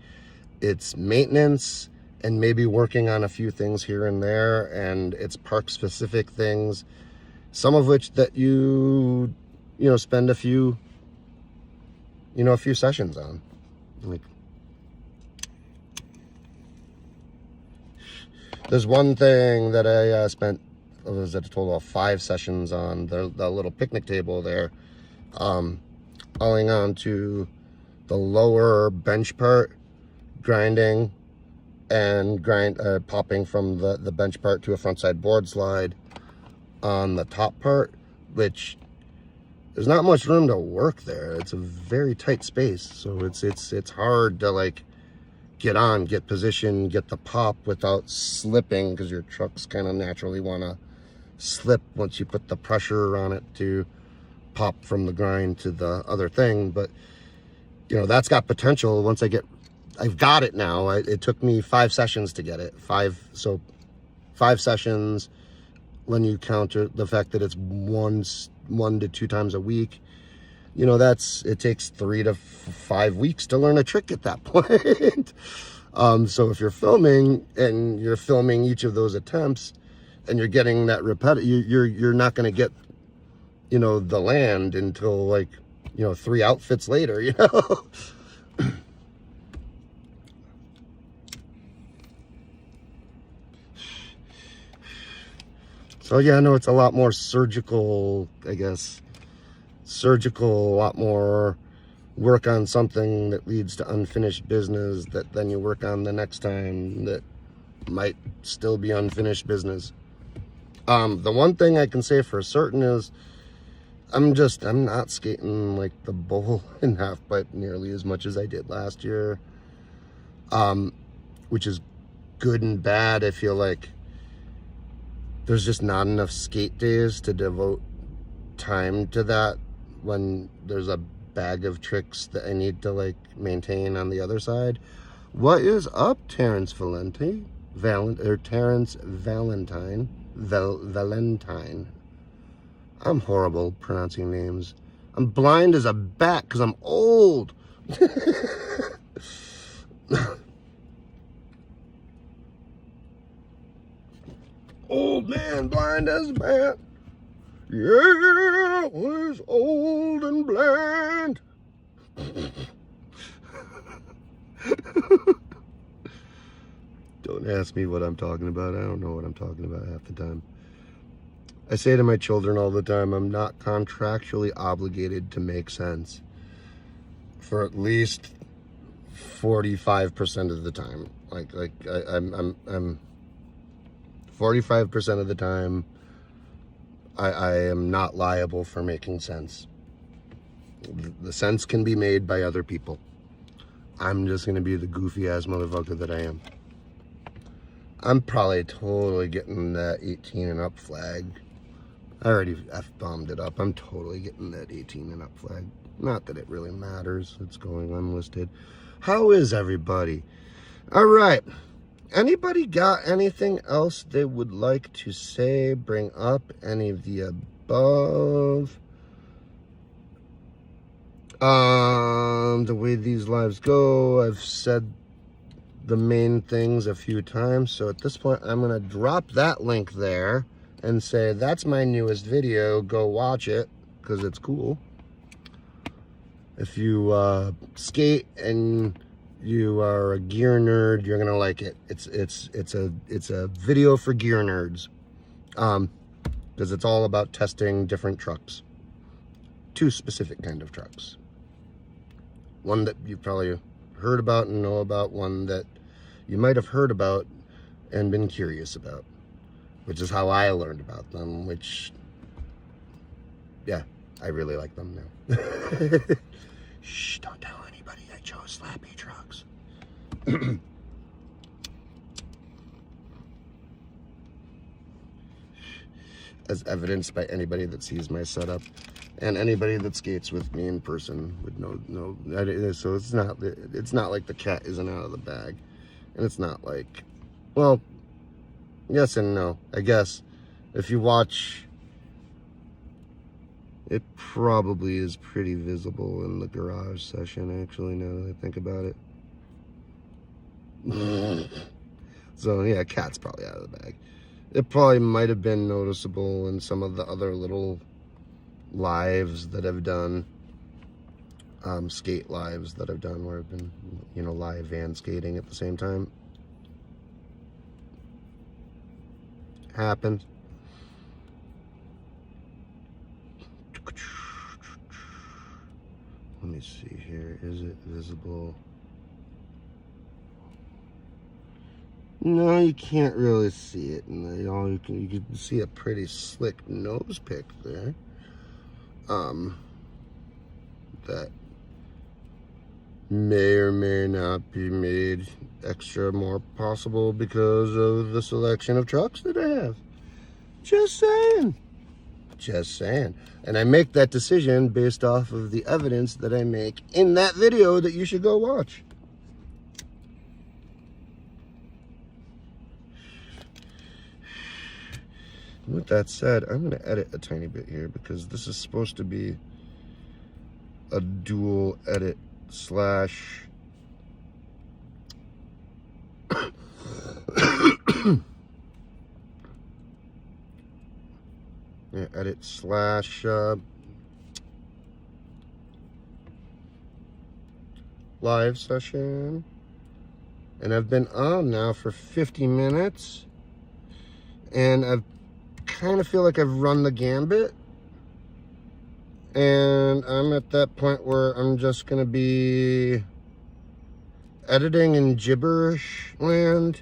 it's maintenance and maybe working on a few things here and there, and it's park specific things, some of which that you spend a few sessions on. Like, there's one thing that I spent, was at a total of 5 sessions on, the little picnic table there, hauling on to the lower bench part, grinding and popping from the bench part to a frontside board slide on the top part, which there's not much room to work there. It's a very tight space, so it's hard to like get position, get the pop without slipping, because your trucks kind of naturally want to slip once you put the pressure on it to pop from the grind to the other thing. But that's got potential. Once I've got it now. It took me 5 sessions to get it. 5 sessions, when you counter the fact that it's one to two times a week, you know, it takes 3 to 5 weeks to learn a trick at that point. So if you're filming and you're filming each of those attempts and you're getting that you're not going to get, you know, the land until like, you know, 3 outfits later, you know. So yeah, I know it's a lot more surgical, I guess. Surgical, a lot more work on something that leads to unfinished business that then you work on the next time that might still be unfinished business. The one thing I can say for certain is I'm not skating like the bowl in half pipe nearly as much as I did last year. Which is good and bad. I feel like there's just not enough skate days to devote time to that when there's a bag of tricks that I need to like maintain on the other side. What is up, Terrence Valentine? Terrence Valentine. Valentine. I'm horrible pronouncing names. I'm blind as a bat because I'm old. Old man, blind as a bat. Yeah, was old and blind. Don't ask me what I'm talking about. I don't know what I'm talking about half the time. I say to my children all the time, I'm not contractually obligated to make sense for at least 45% of the time. I'm 45% of the time, I am not liable for making sense. The sense can be made by other people. I'm just going to be the goofy ass motherfucker that I am. I'm probably totally getting that 18 and up flag. I already F-bombed it up. I'm totally getting that 18 and up flag. Not that it really matters. It's going unlisted. How is everybody? All right. Anybody got anything else they would like to say, bring up, any of the above? The way these lives go, I've said the main things a few times, so at this point I'm gonna drop that link there and say that's my newest video, go watch it because it's cool. If you skate and you are a gear nerd, you're gonna like it. It's a video for gear nerds, because it's all about testing different trucks, 2 specific kind of trucks. One that you probably heard about and know about, one that you might have heard about and been curious about, which is how I learned about them, which, yeah, I really like them now. Shh, don't tell anybody I chose slappy trucks. As evidenced by anybody that sees my setup and anybody that skates with me in person would know. So it's not like the cat isn't out of the bag, and it's not like, well, yes and no. I guess if you watch, it probably is pretty visible in the garage session, actually, now that I think about it. So yeah, cat's probably out of the bag. It probably might have been noticeable in some of the other little lives that I've done, skate lives that I've done where I've been, you know, live and skating at the same time. Happened. Let me see here. Is it visible? No, you can't really see it. And you can see a pretty slick nose pick there. That may or may not be made extra more possible because of the selection of trucks that I have. Just saying. Just saying. And I make that decision based off of the evidence that I make in that video that you should go watch. With that said, I'm going to edit a tiny bit here because this is supposed to be a dual edit slash yeah, edit slash live session. And I've been on now for 50 minutes. And I kind of feel like I've run the gambit. And I'm at that point where I'm just going to be editing in gibberish land,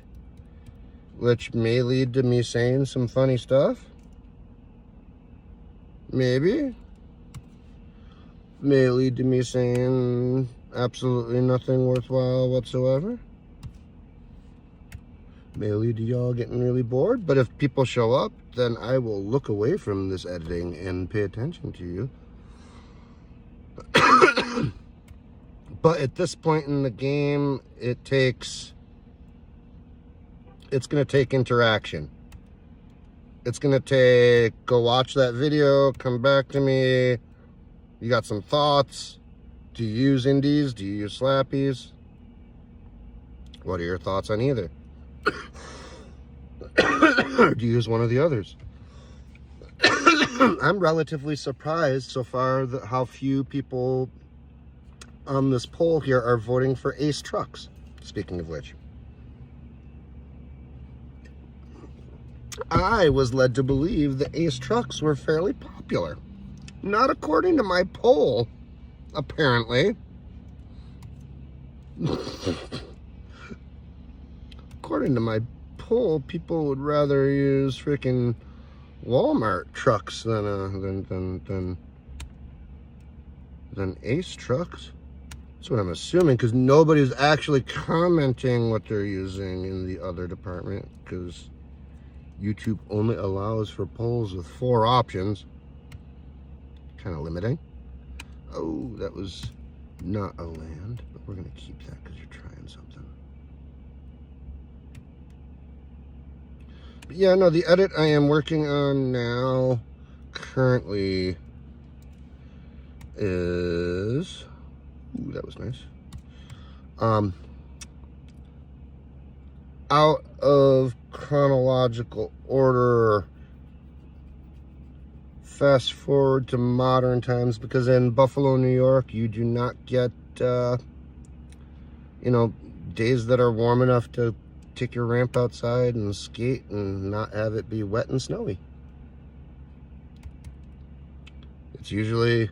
which may lead to me saying some funny stuff. Maybe. May lead to me saying absolutely nothing worthwhile whatsoever. May lead to y'all getting really bored, but if people show up, then I will look away from this editing and pay attention to you. But at this point in the game, it's going to take interaction. It's going to take, go watch that video, come back to me. You got some thoughts? Do you use indies? Do you use slappies? What are your thoughts on either? Do you use one of the others? I'm relatively surprised so far that how few people on this poll here are voting for Ace trucks. Speaking of which, I was led to believe that Ace trucks were fairly popular. Not according to my poll, apparently. According to my poll, people would rather use freaking Walmart trucks than Ace trucks. That's what I'm assuming, because nobody's actually commenting what they're using in the other department, because YouTube only allows for polls with 4 options. Kind of limiting. Oh, that was not a land, but we're going to keep that because you're trying something. But yeah, no, the edit I am working on now currently is... Ooh, that was nice. Out of chronological order, fast forward to modern times, because in Buffalo, New York, you do not get, you know, days that are warm enough to take your ramp outside and skate and not have it be wet and snowy. It's usually,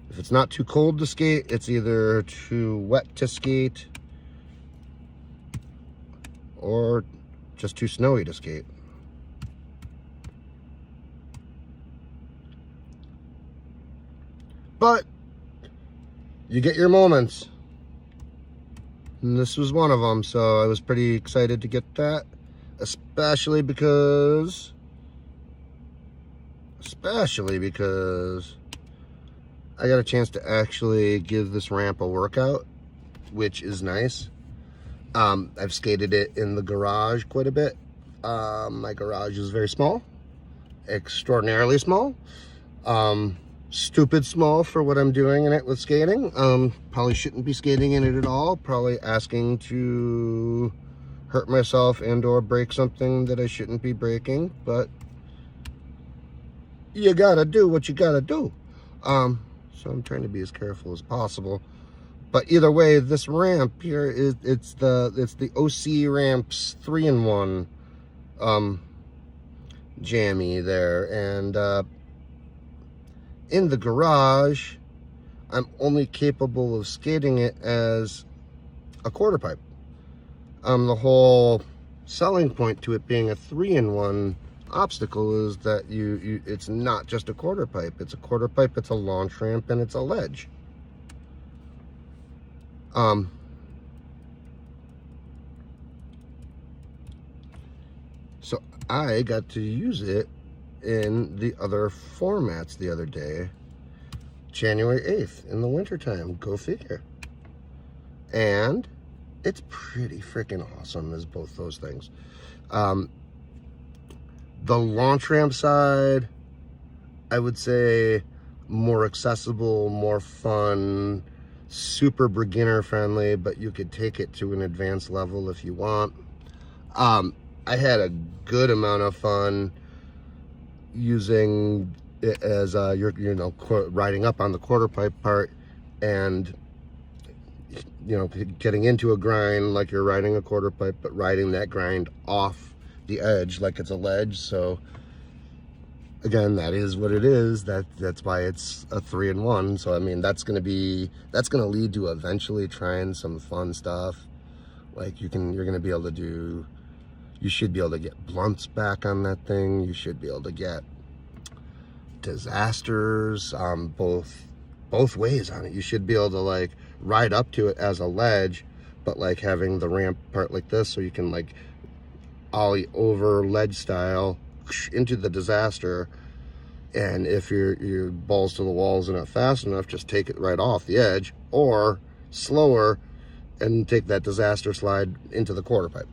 if it's not too cold to skate, it's either too wet to skate or just too snowy to skate. But you get your moments. And this was one of them, so I was pretty excited to get that, especially because I got a chance to actually give this ramp a workout, which is nice. I've skated it in the garage quite a bit. My garage is very small, extraordinarily small. Stupid small for what I'm doing in it with skating. Probably shouldn't be skating in it at all. Probably asking to hurt myself and or break something that I shouldn't be breaking, but you gotta do what you gotta do. So I'm trying to be as careful as possible. But either way, this ramp here is it's the OC Ramps 3-in-1 jammy there, and in the garage, I'm only capable of skating it as a quarterpipe. The whole selling point to it being a 3-in-1 obstacle is that it's not just a quarterpipe. It's a quarterpipe, it's a launch ramp, and it's a ledge. So I got to use it in the other formats the other day, January 8th in the wintertime. Go figure. And it's pretty freaking awesome as both those things. The launch ramp side, I would say more accessible, more fun, super beginner friendly, but you could take it to an advanced level if you want. I had a good amount of fun using it as riding up on the quarter pipe part, and getting into a grind like you're riding a quarter pipe, but riding that grind off the edge like it's a ledge. So again, that is what it is. That's why it's a 3-in-1. So I mean, that's gonna lead to eventually trying some fun stuff. Like you're gonna be able to do, you should be able to get blunts back on that thing. You should be able to get disasters both ways on it. You should be able to like ride up to it as a ledge, but like having the ramp part like this, so you can like ollie over ledge style into the disaster. And if you're balls to the walls and not fast enough, just take it right off the edge, or slower and take that disaster slide into the quarter pipe.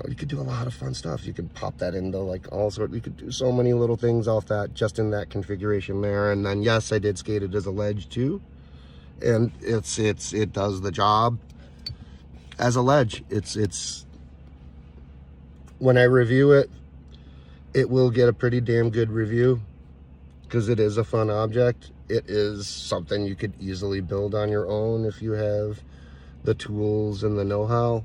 You could do a lot of fun stuff. You could pop that into like all sorts. You could do so many little things off that, just in that configuration there. And then yes, I did skate it as a ledge too, and it does the job as a ledge. It's when I review it, it will get a pretty damn good review, because it is a fun object. It is something you could easily build on your own if you have the tools and the know-how.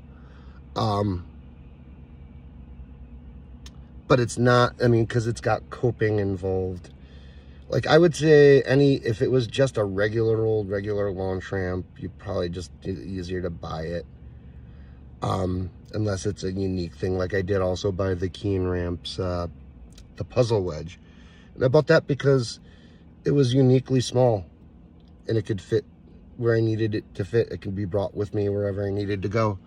But it's not, I mean, because it's got coping involved. Like I would say if it was just a regular launch ramp, you probably just easier to buy it. Unless it's a unique thing. Like I did also buy the Keen ramps, the puzzle wedge. And I bought that because it was uniquely small and it could fit where I needed it to fit. It could be brought with me wherever I needed to go.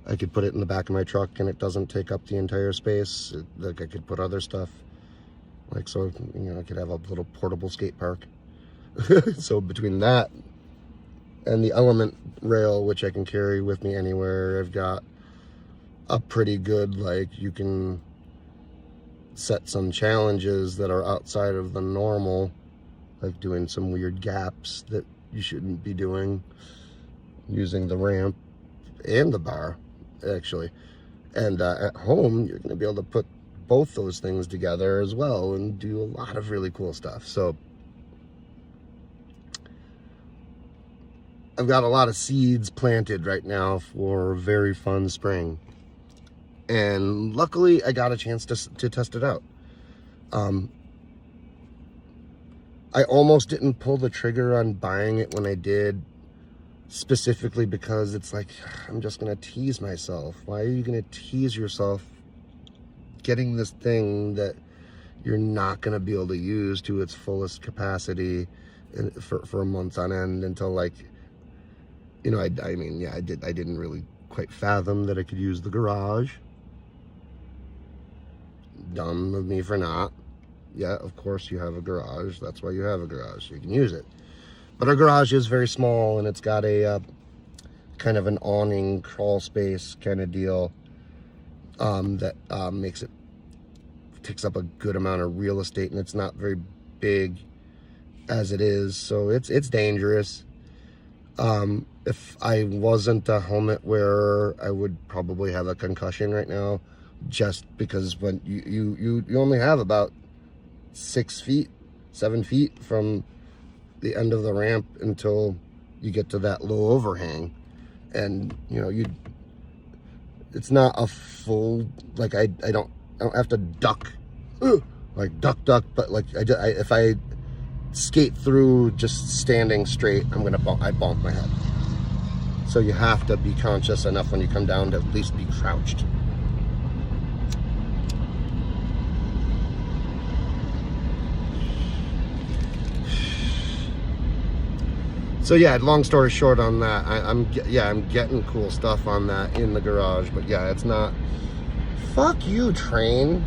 I could put it in the back of my truck and it doesn't take up the entire space. Like I could put other stuff, like, so, I could have a little portable skate park. So between that and the element rail, which I can carry with me anywhere, I've got a pretty good, like, you can set some challenges that are outside of the normal, like doing some weird gaps that you shouldn't be doing, using the ramp and the bar, actually. And at home, you're going to be able to put both those things together as well and do a lot of really cool stuff. So I've got a lot of seeds planted right now for a very fun spring. And luckily, I got a chance to test it out. I almost didn't pull the trigger on buying it when I did, specifically because it's like, I'm just going to tease myself. Why are you going to tease yourself getting this thing that you're not going to be able to use to its fullest capacity for months on end until, like, I didn't really quite fathom that I could use the garage. Dumb of me for not. Yeah, of course you have a garage. That's why you have a garage, so you can use it. But our garage is very small, and it's got a kind of an awning crawl space kind of deal that takes up a good amount of real estate, and it's not very big as it is, so it's dangerous. If I wasn't a helmet wearer, I would probably have a concussion right now, just because when you only have about 6 feet, 7 feet from the end of the ramp until you get to that low overhang, and it's not a full, like, I don't have to duck, like duck, but like if I skate through just standing straight, I bump my head. So you have to be conscious enough when you come down to at least be crouched. So yeah, long story short on that, I'm getting cool stuff on that in the garage, but yeah, it's not. Fuck you, train.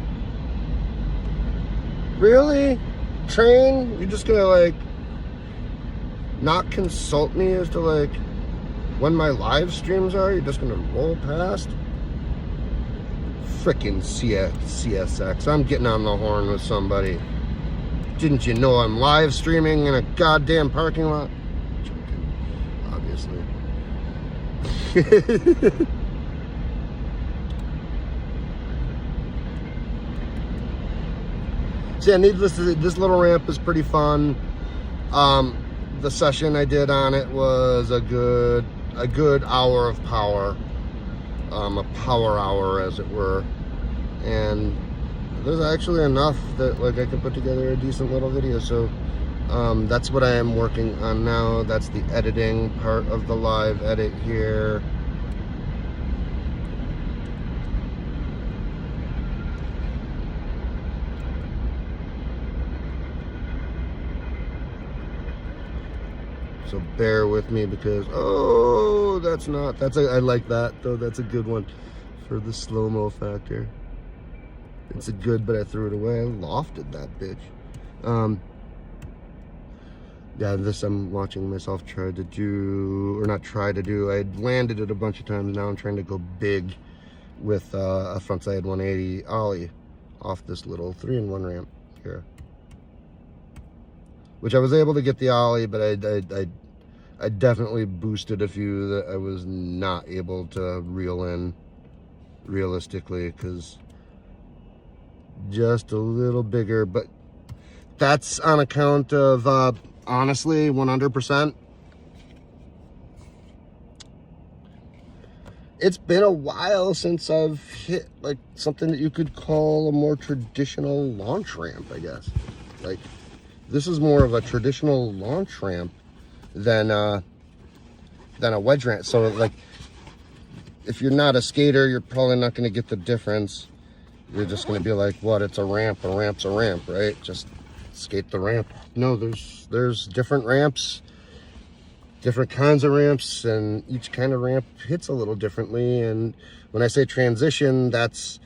Really? Train? You're just gonna, like, not consult me as to, like, when my live streams are? You're just gonna roll past? frickin' CSX. I'm getting on the horn with somebody. Didn't you know I'm live streaming in a goddamn parking lot? Joking, obviously. So yeah, needless to say, this little ramp is pretty fun. The session I did on it was a good hour of power. A power hour, as it were. And there's actually enough that like I can put together a decent little video. So that's what I am working on now. That's the editing part of the live edit here. So bear with me because, oh, I like that though. That's a good one for the slow-mo factor. It's a good, but I threw it away. I lofted that bitch. Yeah, this I'm watching myself try to do, or not try to do. I landed it a bunch of times. Now I'm trying to go big with a frontside 180 ollie off this little 3-in-1 ramp here. Which I was able to get the ollie, but I definitely boosted a few that I was not able to reel in realistically, because just a little bigger. But that's on account of honestly 100%. It's been a while since I've hit like something that you could call a more traditional launch ramp, I guess. Like, this is more of a traditional launch ramp than a wedge ramp. So like, if you're not a skater, you're probably not going to get the difference. You're just going to be like, what? It's a ramp. A ramp's a ramp, right? Just skate the ramp. No, there's different ramps, different kinds of ramps, and each kind of ramp hits a little differently. And when I say transition, that's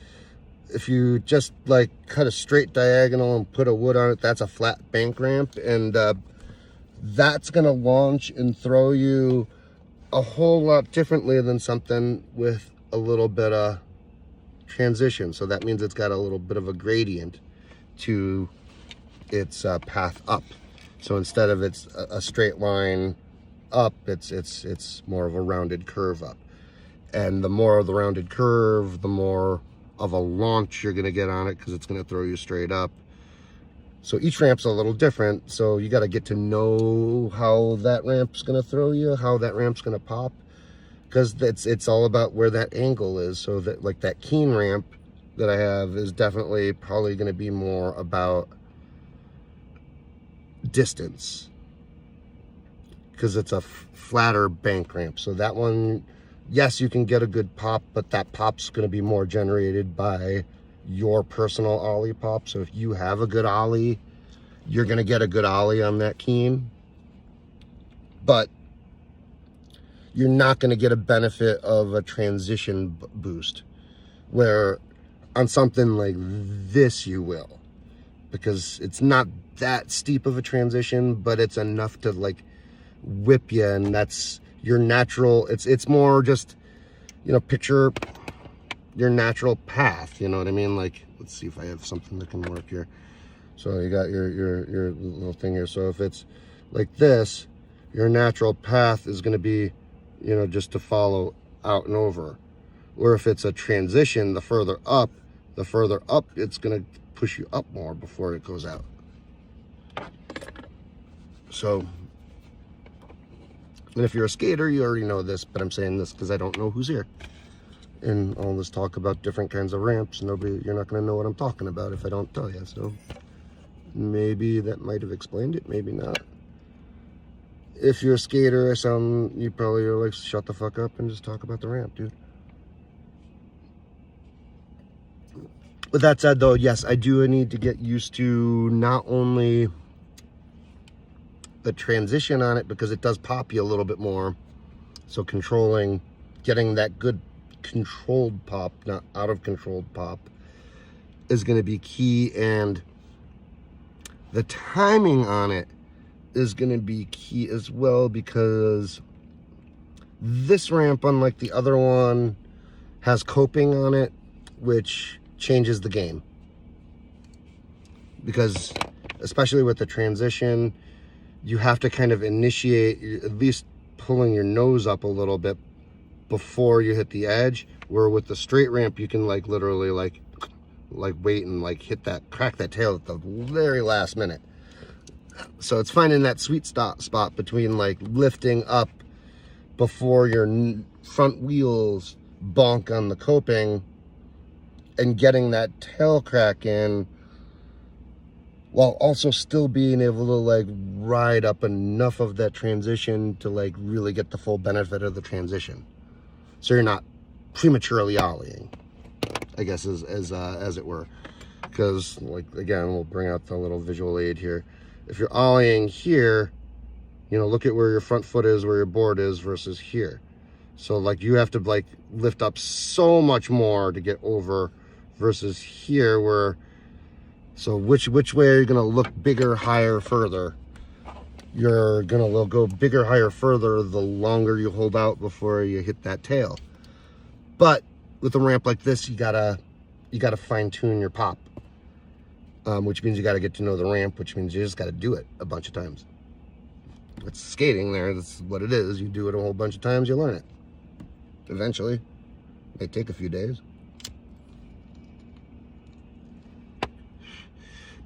if you just like cut a straight diagonal and put a wood on it, that's a flat bank ramp, and that's gonna launch and throw you a whole lot differently than something with a little bit of transition. So that means it's got a little bit of a gradient to its path up. So instead of it's a straight line up, it's more of a rounded curve up. And the more of the rounded curve, the more of a launch you're going to get on it, because it's going to throw you straight up. So each ramp's a little different, so you got to get to know how that ramp's going to throw you, how that ramp's going to pop, because it's all about where that angle is. So that like that keen ramp that I have is definitely probably going to be more about distance, because it's a flatter bank ramp. So that one, yes, you can get a good pop, but that pop's going to be more generated by your personal ollie pop. So if you have a good ollie, you're going to get a good ollie on that keen, but you're not going to get a benefit of a transition boost, where on something like this you will, because it's not that steep of a transition, but it's enough to like whip you, and that's your natural. It's more just, you know, picture your natural path, you know what I mean? Like, let's see if I have something that can work here. So you got your little thing here. So if it's like this, your natural path is going to be, you know, just to follow out and over. Or if it's a transition, the further up it's going to push you up more before it goes out. So, and if you're a skater, you already know this, but I'm saying this because I don't know who's here. And all this talk about different kinds of ramps, you're not going to know what I'm talking about if I don't tell you. So maybe that might have explained it, maybe not. If you're a skater, you probably are like, shut the fuck up and just talk about the ramp, dude. With that said, though, yes, I do need to get used to not only the transition on it, because it does pop you a little bit more. So getting that good controlled pop, not out of controlled pop, is going to be key. And the timing on it is going to be key as well, because this ramp, unlike the other one, has coping on it, which changes the game. Because especially with the transition, you have to kind of initiate, at least pulling your nose up a little bit before you hit the edge, where with the straight ramp you can like literally like wait and like hit that, crack that tail at the very last minute. So it's finding that sweet spot between like lifting up before your front wheels bonk on the coping and getting that tail crack in, while also still being able to like ride up enough of that transition to like really get the full benefit of the transition. So you're not prematurely ollieing, I guess, as it were. Because, like, again, we'll bring out the little visual aid here. If you're ollieing here, you know, look at where your front foot is, where your board is versus here. So like you have to like lift up so much more to get over versus here where, so which way are you gonna look bigger, higher, further? You're gonna go bigger, higher, further the longer you hold out before you hit that tail. But with a ramp like this, you gotta fine tune your pop, which means you gotta get to know the ramp, which means you just gotta do it a bunch of times. It's skating there, that's what it is. You do it a whole bunch of times, you learn it. Eventually, it may take a few days.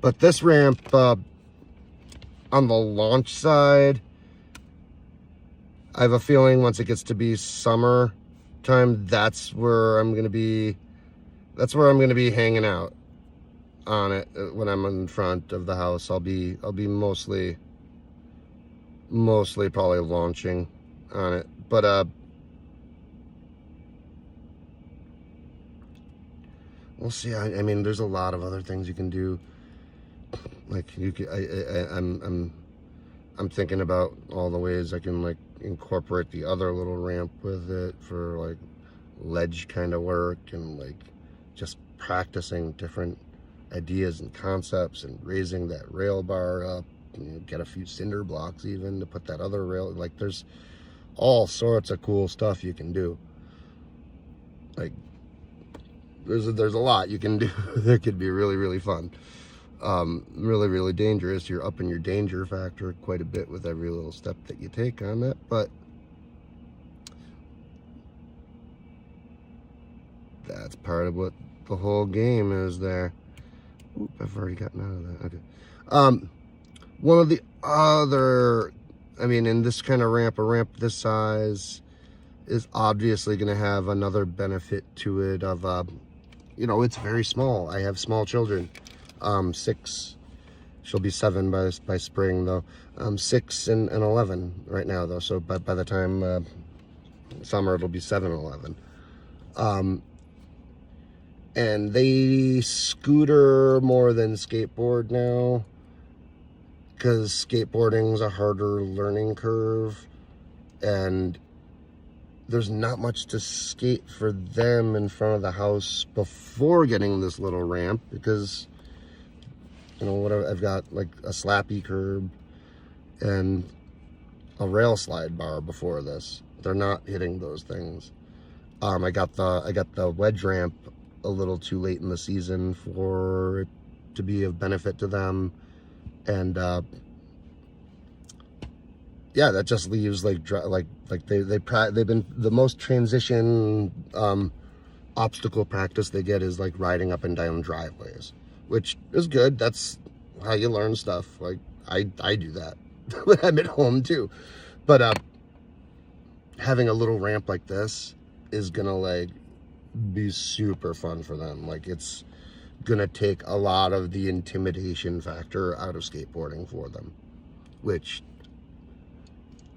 But this ramp, on the launch side, I have a feeling once it gets to be summer time, that's where I'm gonna be hanging out on it when I'm in front of the house. I'll be mostly probably launching on it. But we'll see. I mean, there's a lot of other things you can do. Like you can, I'm thinking about all the ways I can like incorporate the other little ramp with it for like ledge kind of work and like just practicing different ideas and concepts and raising that rail bar up. You know, get a few cinder blocks even to put that other rail. Like there's all sorts of cool stuff you can do. Like there's a lot you can do that could be really, really fun. Really, really dangerous. You're upping your danger factor quite a bit with every little step that you take on that, but that's part of what the whole game is there. Oop, I've already gotten out of that. Okay. One of the other, I mean, in this kind of ramp, a ramp this size is obviously going to have another benefit to it of, you know, it's very small. I have small children. 6, she'll be 7 by spring though. 6 and 11 right now though. So by the time summer, it'll be 7 and 11. And they scooter more than skateboard now, because skateboarding's a harder learning curve, and there's not much to skate for them in front of the house before getting this little ramp, because you know what, I've got like a slappy curb and a rail slide bar before this. They're not hitting those things. I got the wedge ramp a little too late in the season for it to be of benefit to them, and yeah, that just leaves like they've been the most transition obstacle practice they get is like riding up and down driveways, which is good. That's how you learn stuff. Like I do that when I'm at home too, but having a little ramp like this is gonna like be super fun for them. Like it's gonna take a lot of the intimidation factor out of skateboarding for them, which,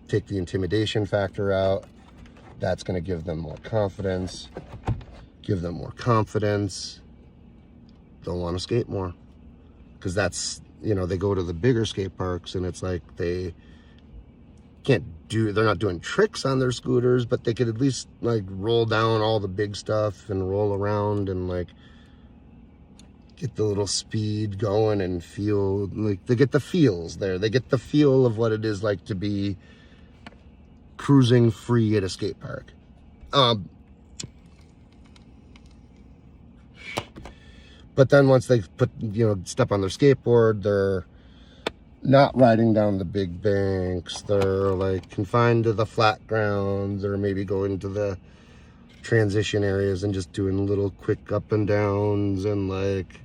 take the intimidation factor out, that's gonna give them more confidence. They'll want to skate more, because that's, you know, they go to the bigger skate parks and it's like they're not doing tricks on their scooters, but they could at least like roll down all the big stuff and roll around and like get the little speed going and feel like they get the feels there. They get the feel of what it is like to be cruising free at a skate park. But then once they step on their skateboard, they're not riding down the big banks. They're like confined to the flat grounds, or maybe going to the transition areas and just doing little quick up and downs and like,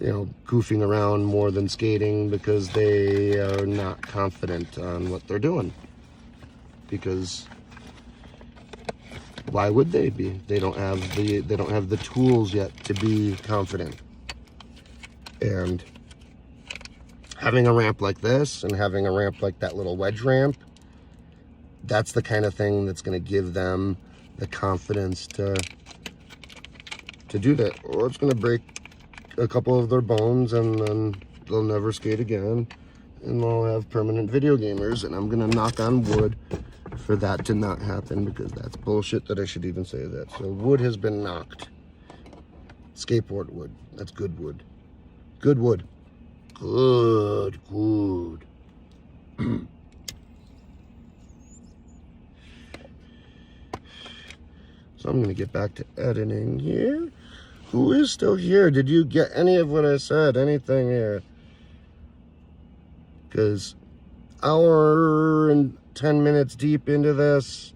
goofing around more than skating, because they are not confident on what they're doing. Because why would they be? They don't have the tools yet to be confident. And having a ramp like this and having a ramp like that little wedge ramp, that's the kind of thing that's going to give them the confidence to do that. Or it's going to break a couple of their bones, and then they'll never skate again, and they'll have permanent video gamers. And I'm going to knock on wood for that to not happen, because that's bullshit that I should even say that. So wood has been knocked. Skateboard wood. That's good wood. Good wood. Good. So I'm going to get back to editing here. Who is still here? Did you get any of what I said? Anything here? Because hour and 10 minutes deep into this,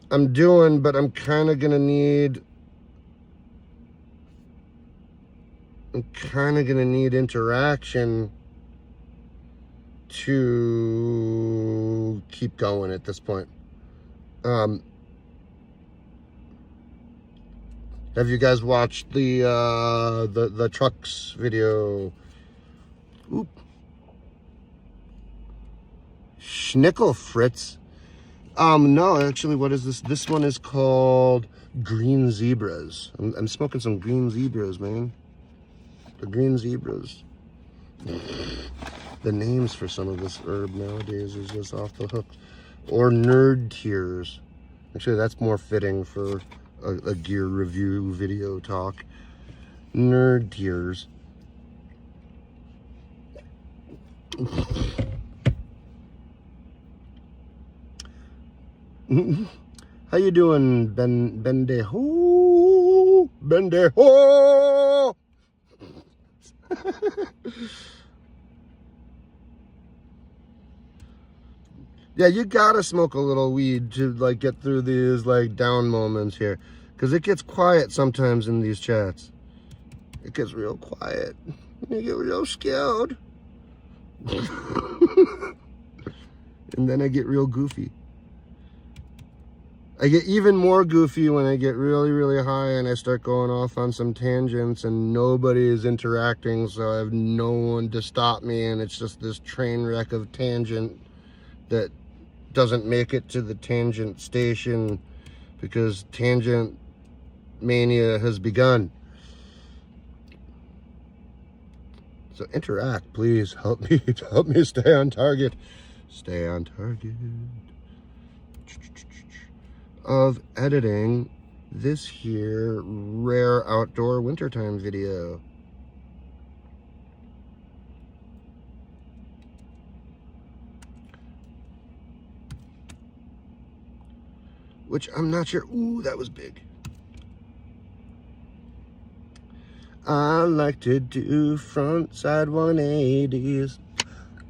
but I'm kind of going to need interaction to keep going at this point. Have you guys watched the trucks video? Oop. Schnickel Fritz. No, actually, what is this? This one is called Green Zebras. I'm smoking some Green Zebras, man. The Green Zebras. The names for some of this herb nowadays is just off the hook. Or Nerd Tears. Actually, that's more fitting for a gear review video talk. Nerd Tears. How you doing, Bendejo? Bendejo! Yeah, you gotta smoke a little weed to like get through these like down moments here, because it gets quiet sometimes in these chats. It gets real quiet. You get real scared. And then I get real goofy. I get even more goofy when I get really, really high and I start going off on some tangents and nobody is interacting, so I have no one to stop me, and it's just this train wreck of tangent that doesn't make it to the tangent station because tangent mania has begun. So interact, please. Help me stay on target. Stay on target. Of editing this here rare outdoor wintertime video. Which I'm not sure. Ooh, that was big. I like to do front side 180s.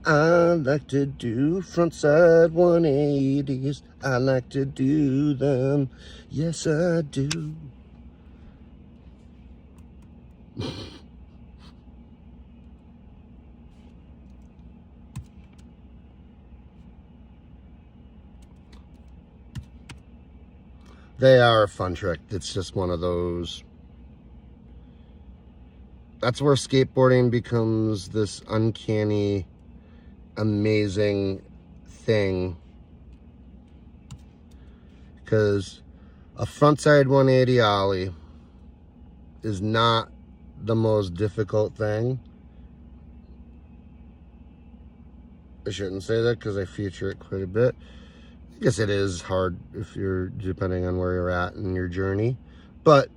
I like to do front side 180s. I like to do them. Yes, I do. They are a fun trick. It's just one of those. That's where skateboarding becomes this uncanny, amazing thing. Because a frontside 180 ollie is not the most difficult thing. I shouldn't say that because I feature it quite a bit. I guess it is hard if you're, depending on where you're at in your journey. But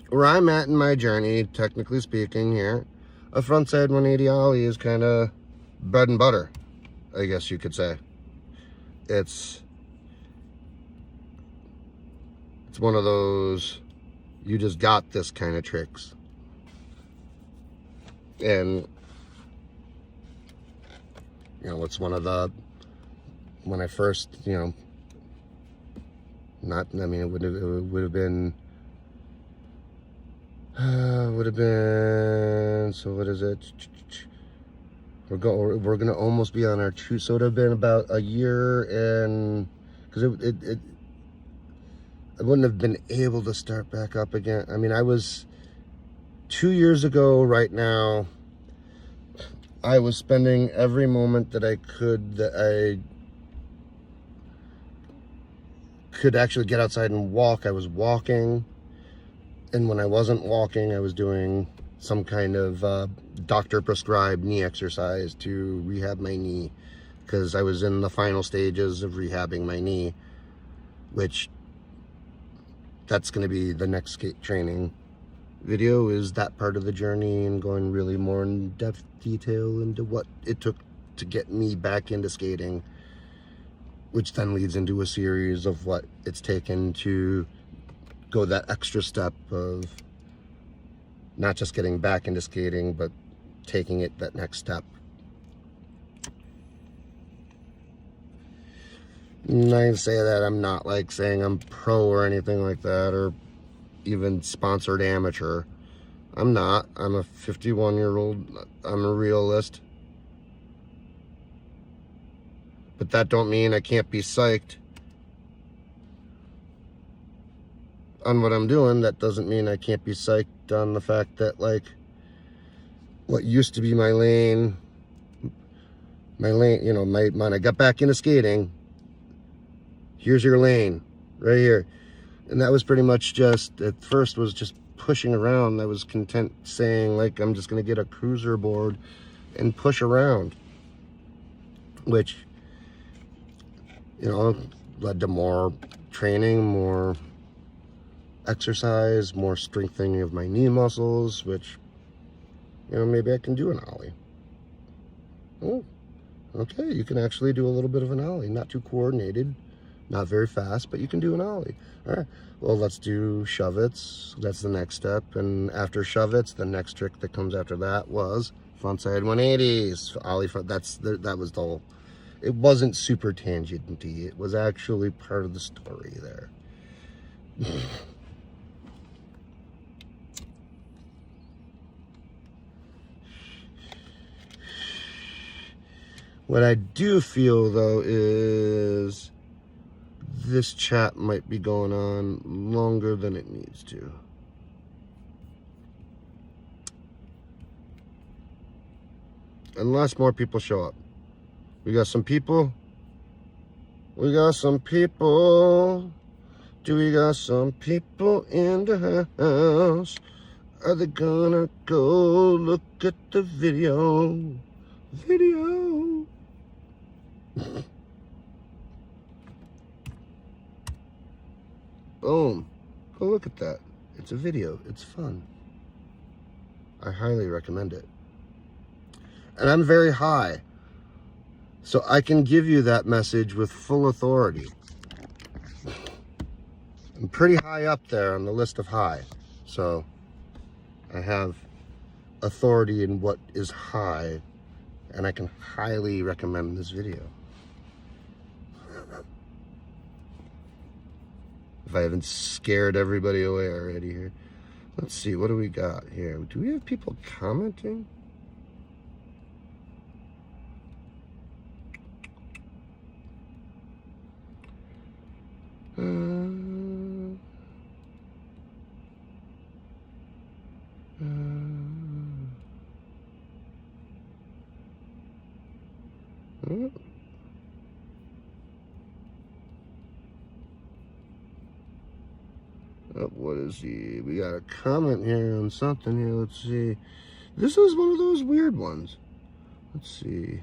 where I'm at in my journey, technically speaking here, a frontside 180 ollie is kind of bread and butter, I guess you could say. It's one of those You just got this kind of tricks. And, you know, it's one of the, when I first, you know, not, I mean, it would have been, so what is it? We're going to almost be on our two, so it would have been about a year, and, because I wouldn't have been able to start back up again. I mean, I was 2 years ago right now, I was spending every moment that I could, that I could actually get outside and walk. I was walking, and when I wasn't walking, I was doing some kind of doctor prescribed knee exercise to rehab my knee, because I was in the final stages of rehabbing my knee, which that's going to be the next skate training video, is that part of the journey, and going really more in depth detail into what it took to get me back into skating, which then leads into a series of what it's taken to go that extra step of not just getting back into skating, but taking it that next step. And I say that, I'm not like saying I'm pro or anything like that, or even sponsored amateur. I'm not. I'm a 51-year-old. I'm a realist. But that don't mean I can't be psyched on what I'm doing. That doesn't mean I can't be psyched on the fact that, like, what used to be my lane, you know, when I got back into skating, here's your lane, right here. And that was pretty much just, at first was just pushing around. I was content saying, like, I'm just going to get a cruiser board and push around, which, you know, led to more training, more exercise, more strengthening of my knee muscles, which, you know, maybe I can do an ollie. Oh, okay, you can actually do a little bit of an ollie. Not too coordinated, not very fast, but you can do an ollie. All right, well, let's do shove-its. That's the next step. And after shove-its, the next trick that comes after that was frontside 180s. Ollie front, that was the whole, it wasn't super tangent-y. It was actually part of the story there. What I do feel, though, is this chat might be going on longer than it needs to. Unless more people show up. We got some people. We got some people. Do we got some people in the house? Are they gonna go look at the video? Boom. Go look at that. It's a video. It's fun. I highly recommend it. And I'm very high, so I can give you that message with full authority. I'm pretty high up there on the list of high, so I have authority in what is high, and I can highly recommend this video. If I haven't scared everybody away already here. Let's see, what do we got here? Do we have people commenting? What is he? We got a comment here on something here. Let's see. This is one of those weird ones. Let's see.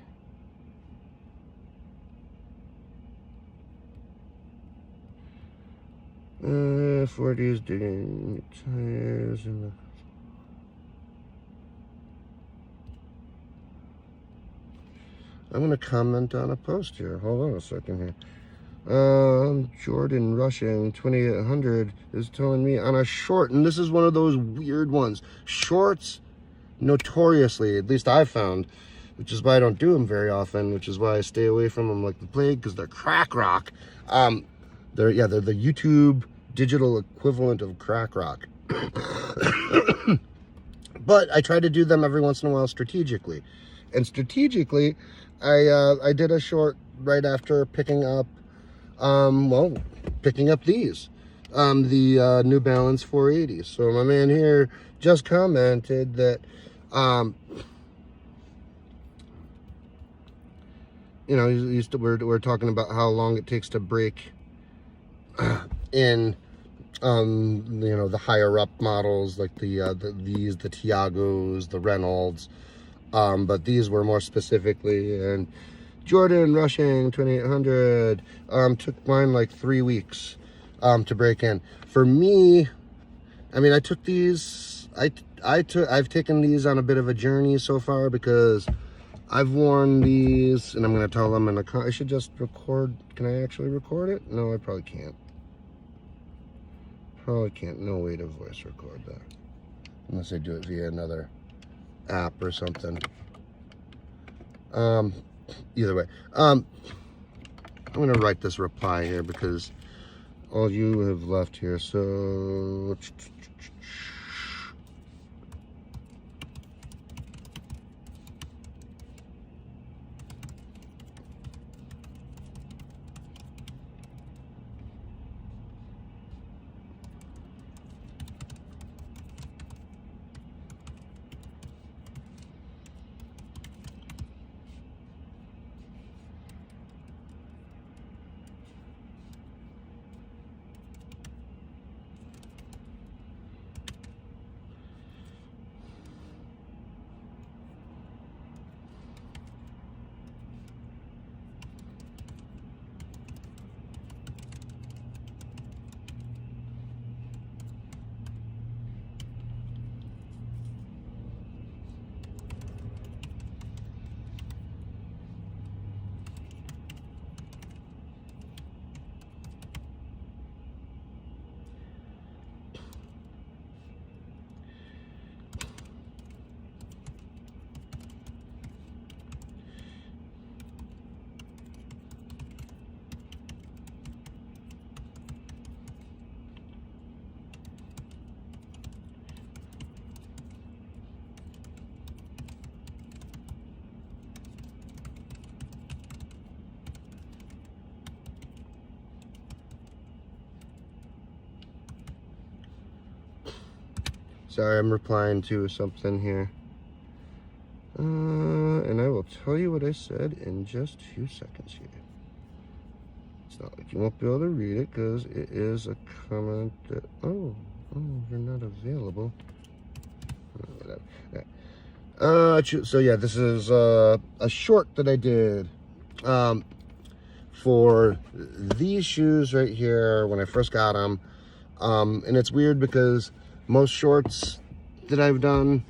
40s digging tires in the. I'm going to comment on a post here. Hold on a second here. Jordan Rushing 2800 is telling me on a short, and this is one of those weird ones. Shorts, notoriously, at least I've found, which is why I don't do them very often, which is why I stay away from them like the plague, because they're crack rock. They're the YouTube digital equivalent of crack rock. But I try to do them every once in a while strategically. And strategically, I did a short right after picking up picking up these, the New Balance 480s. So my man here just commented that, you know, we're talking about how long it takes to break in, you know, the higher up models like the Tiagos, the Reynolds, but these were more specifically, and Jordan Rushing 2800 took mine like 3 weeks to break in. For me, I mean, I took these, I've taken these on a bit of a journey so far, because I've worn these, and I'm going to tell them in the car. I should just record. Can I actually record it? No, I probably can't. Probably can't. No way to voice record that, unless I do it via another app or something. Either way, I'm going to write this reply here, because all you have left here. So sorry, I'm replying to something here. And I will tell you what I said in just a few seconds here. It's not like you won't be able to read it, because it is a comment that, oh, you're not available. Whatever. So yeah, this is a short that I did for these shoes right here when I first got them. And it's weird, because most shorts that I've done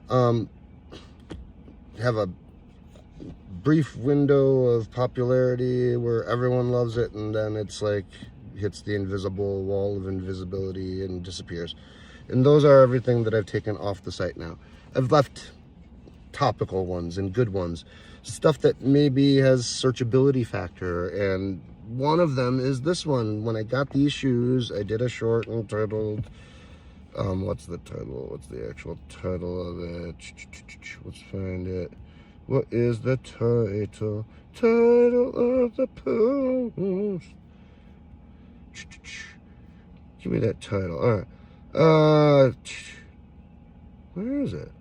have a brief window of popularity where everyone loves it, and then it's like hits the invisible wall of invisibility and disappears. And those are everything that I've taken off the site now. I've left topical ones and good ones, stuff that maybe has searchability factor, and one of them is this one. When I got these shoes, I did a short entitled, what's the title? What's the actual title of it? Let's find it. What is the title? Title of the post. Give me that title. All right. Where is it?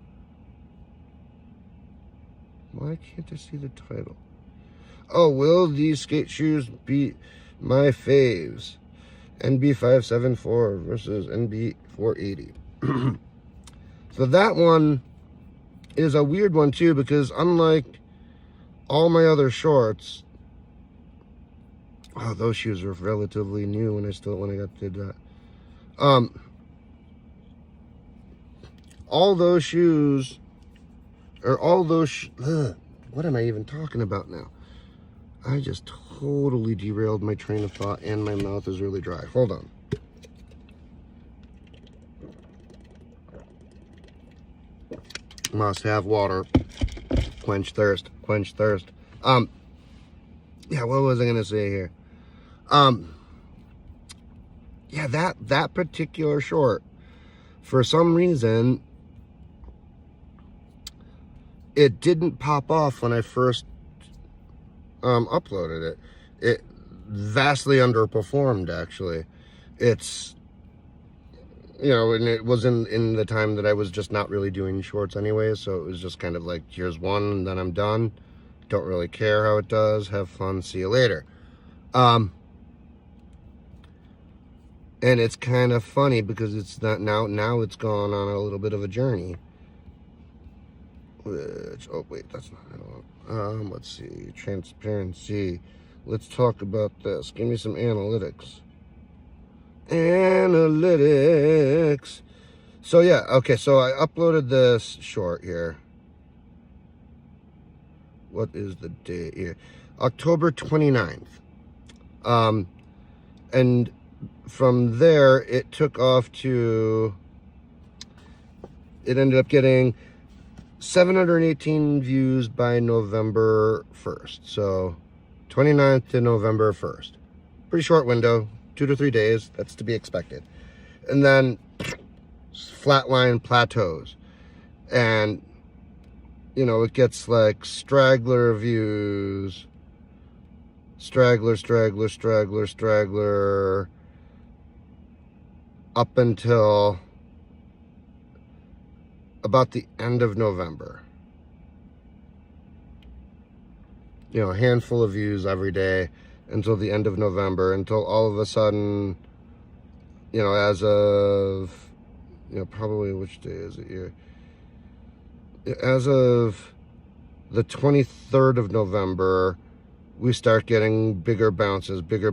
Why can't I see the title? Oh, will these skate shoes beat my faves? NB574 versus NB480. So that one is a weird one too, because unlike all my other shorts, oh, those shoes were relatively new when I did that. All those shoes, or all those, what am I even talking about now? I just totally derailed my train of thought, and my mouth is really dry. Hold on. Must have water. Quench thirst. Quench thirst. Yeah, what was I gonna say here? Yeah, that particular short, for some reason, it didn't pop off when I first uploaded it. It vastly underperformed, actually. It's, you know, and it was in the time that I was just not really doing shorts anyway, so it was just kind of like, here's one, and then I'm done. Don't really care how it does. Have fun. See you later. And it's kind of funny because it's not now it's gone on a little bit of a journey. Which, oh wait, that's not what I want. Let's see, transparency. Let's talk about this. Give me some analytics. Analytics. So yeah, okay, so I uploaded this short here. What is the date here? October 29th. And from there, it took off to, it ended up getting 718 views by November 1st. So 29th to November 1st. Pretty short window, 2 to 3 days. That's to be expected. And then flatline plateaus. And, you know, it gets like straggler views. Straggler, up until about the end of November. You know, a handful of views every day until the end of November, until all of a sudden, you know, as of, you know, probably, which day is it here? As of the 23rd of November, we start getting bigger bounces. Then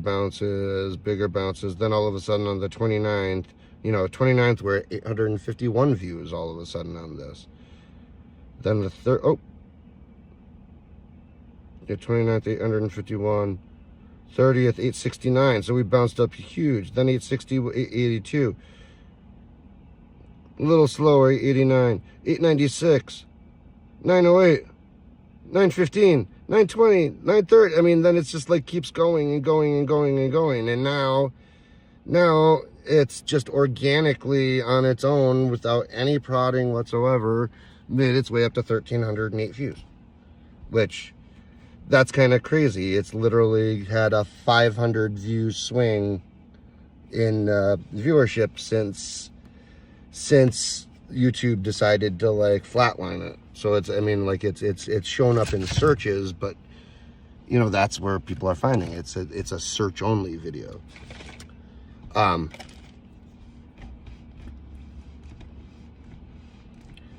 all of a sudden on the 29th, you know, 29th, we're at 851 views all of a sudden on this. Then the third, oh, yeah, 29th, 851. 30th, 869. So we bounced up huge. Then 860, 882. A little slower, 889. 896. 908. 915. 920. 930. I mean, then it's just like keeps going and going and going and going. And now it's just organically on its own without any prodding whatsoever made its way up to 1,308 views. Which, that's kind of crazy. It's literally had a 500 view swing in viewership since YouTube decided to like flatline it. So it's, I mean, like it's shown up in searches, but you know, that's where people are finding it. It's a search only video. And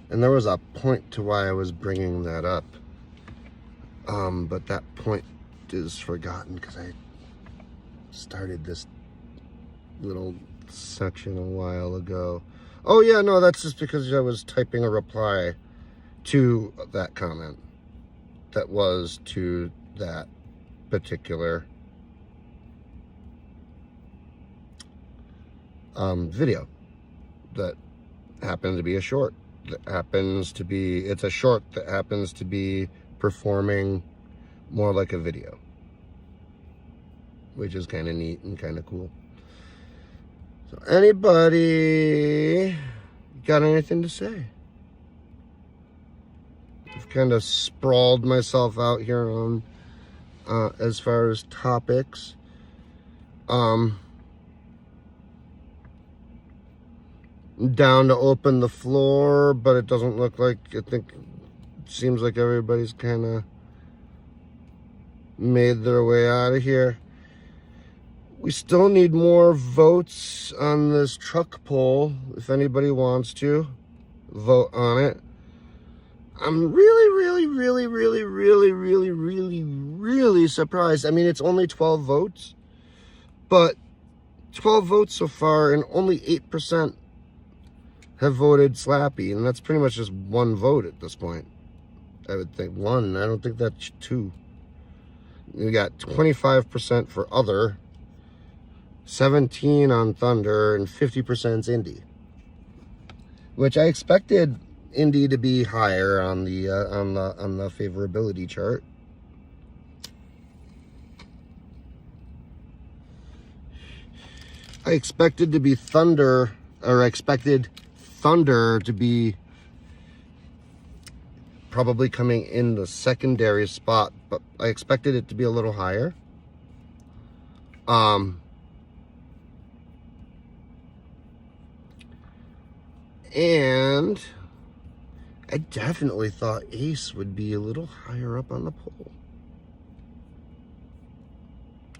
there was a point to why I was bringing that up. But that point is forgotten because I started this little section a while ago. Oh yeah, no, that's just because I was typing a reply to that comment that was to that particular video that happened to be a short. It's a short that happens to be performing more like a video, which is kind of neat and kind of cool. So anybody got anything to say? I've kind of sprawled myself out here on as far as topics. Down to open the floor, but it doesn't look like, I think it seems like everybody's kind of made their way out of here. We still need more votes on this truck poll. If anybody wants to vote on it. I'm really surprised. I mean, it's only 12 votes, but 12 votes so far, and only 8% have voted Slappy, and that's pretty much just one vote at this point. I would think one. I don't think that's two. We got 25% for other, 17 on Thunder, and 50% indie. Which I expected indie to be higher on the favorability chart. I expected to be Thunder, or I expected Thunder to be probably coming in the secondary spot, but I expected it to be a little higher. And I definitely thought Ace would be a little higher up on the pole.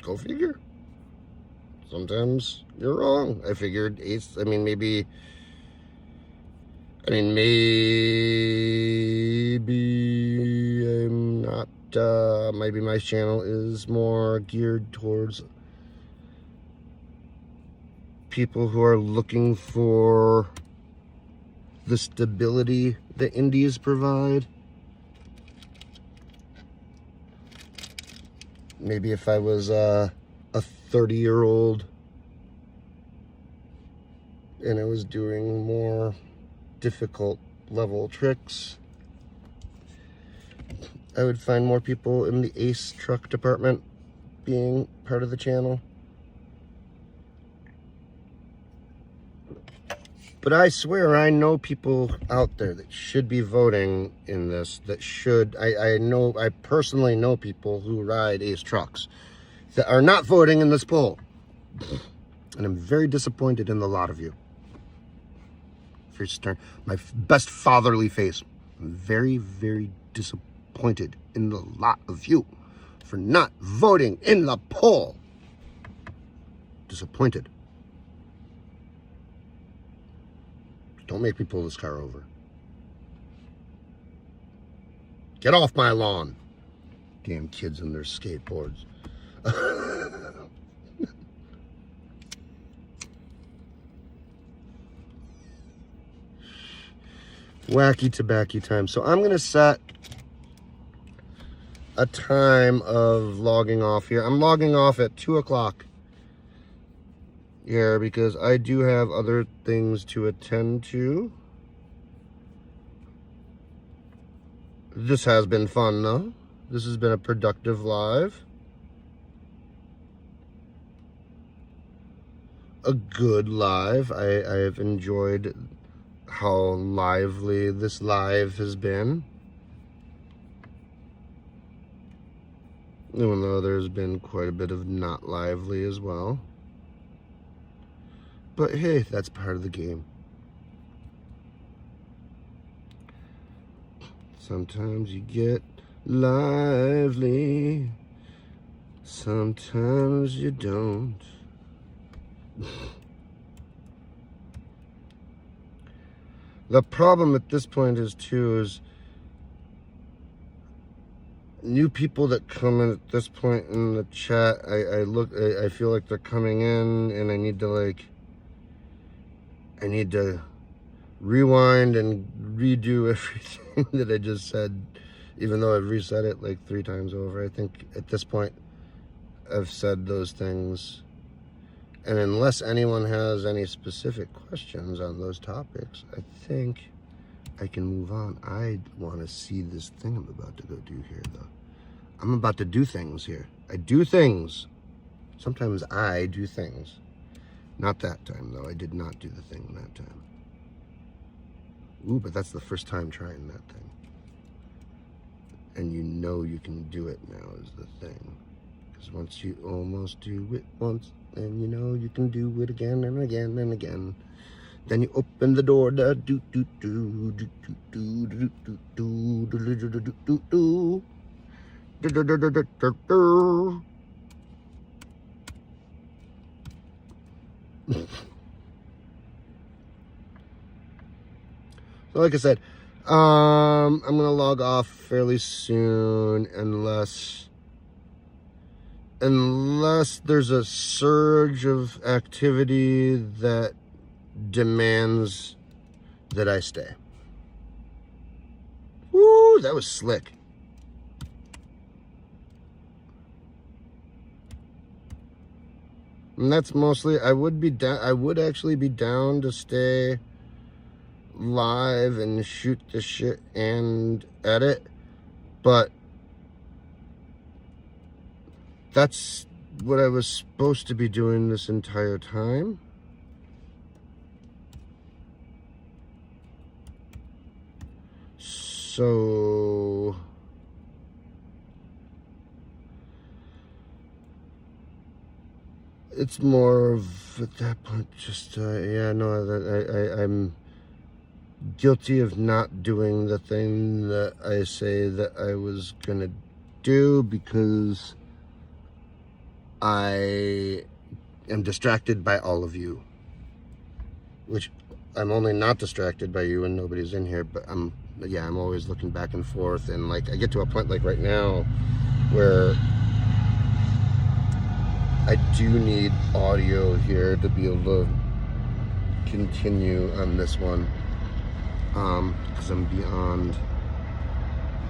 Go figure. Sometimes you're wrong. I figured Ace, maybe I'm not, maybe my channel is more geared towards people who are looking for the stability that indies provide. Maybe if I was a 30-year-old and I was doing more difficult level tricks, I would find more people in the Ace truck department being part of the channel. But I swear I know people out there that should be voting in this, that should, I personally know people who ride Ace trucks that are not voting in this poll. And I'm very disappointed in the lot of you. My best fatherly face. I'm very, very disappointed in the lot of you for not voting in the poll. Disappointed. Don't make me pull this car over. Get off my lawn. Damn kids and their skateboards. Wacky tobacco time. So I'm going to set a time of logging off here. I'm logging off at 2 o'clock here because I do have other things to attend to. This has been fun though. This has been a productive live. A good live. I have enjoyed how lively this live has been. Even though there's been quite a bit of not lively as well. But hey, that's part of the game. Sometimes you get lively, sometimes you don't. The problem at this point is new people that come in at this point in the chat. I feel like they're coming in and I need to rewind and redo everything that I just said, even though I've reset it like 3 times over. I think at this point I've said those things, and unless anyone has any specific questions on those topics, I think I can move on. I want to see this thing I'm about to go do here though. I'm about to do things here. I do things. Sometimes I do things. Not that time though. I did not do the thing that time. Ooh, but that's the first time trying that thing. And you know you can do it now is the thing. Because once you almost do it once, then you know you can do it again and again and again. Then you open the door, do do do do do do do do do do do do do do. So like I said, I'm gonna log off fairly soon unless there's a surge of activity that demands that I stay. Woo, that was slick. And that's mostly, I would actually be down to stay live and shoot the shit and edit, but that's what I was supposed to be doing this entire time. So it's more of, at that point, just yeah, no, that I'm guilty of not doing the thing that I say that I was gonna do, because I am distracted by all of you, which I'm only not distracted by you when nobody's in here, but I'm always looking back and forth, and like I get to a point like right now where I do need audio here to be able to continue on this one, because I'm beyond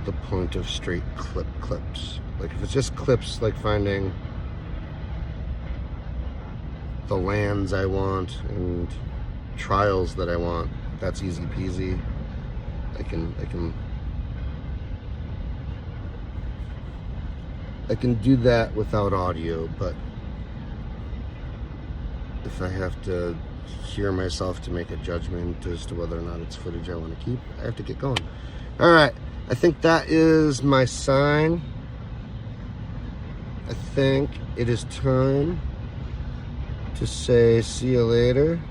the point of straight clips. Like if it's just clips, like finding the lands I want and trials that I want, that's easy peasy. I can do that without audio, but if I have to hear myself to make a judgment as to whether or not it's footage I want to keep, I have to get going. All right, I think that is my sign. I think it is time to say see you later,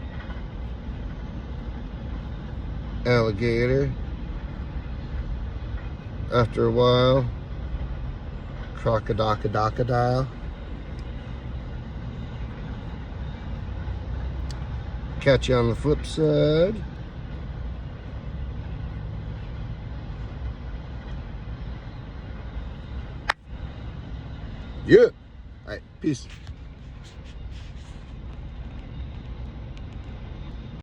alligator. After a while, crocodile. Catch you on the flip side. Yeah. All right, peace.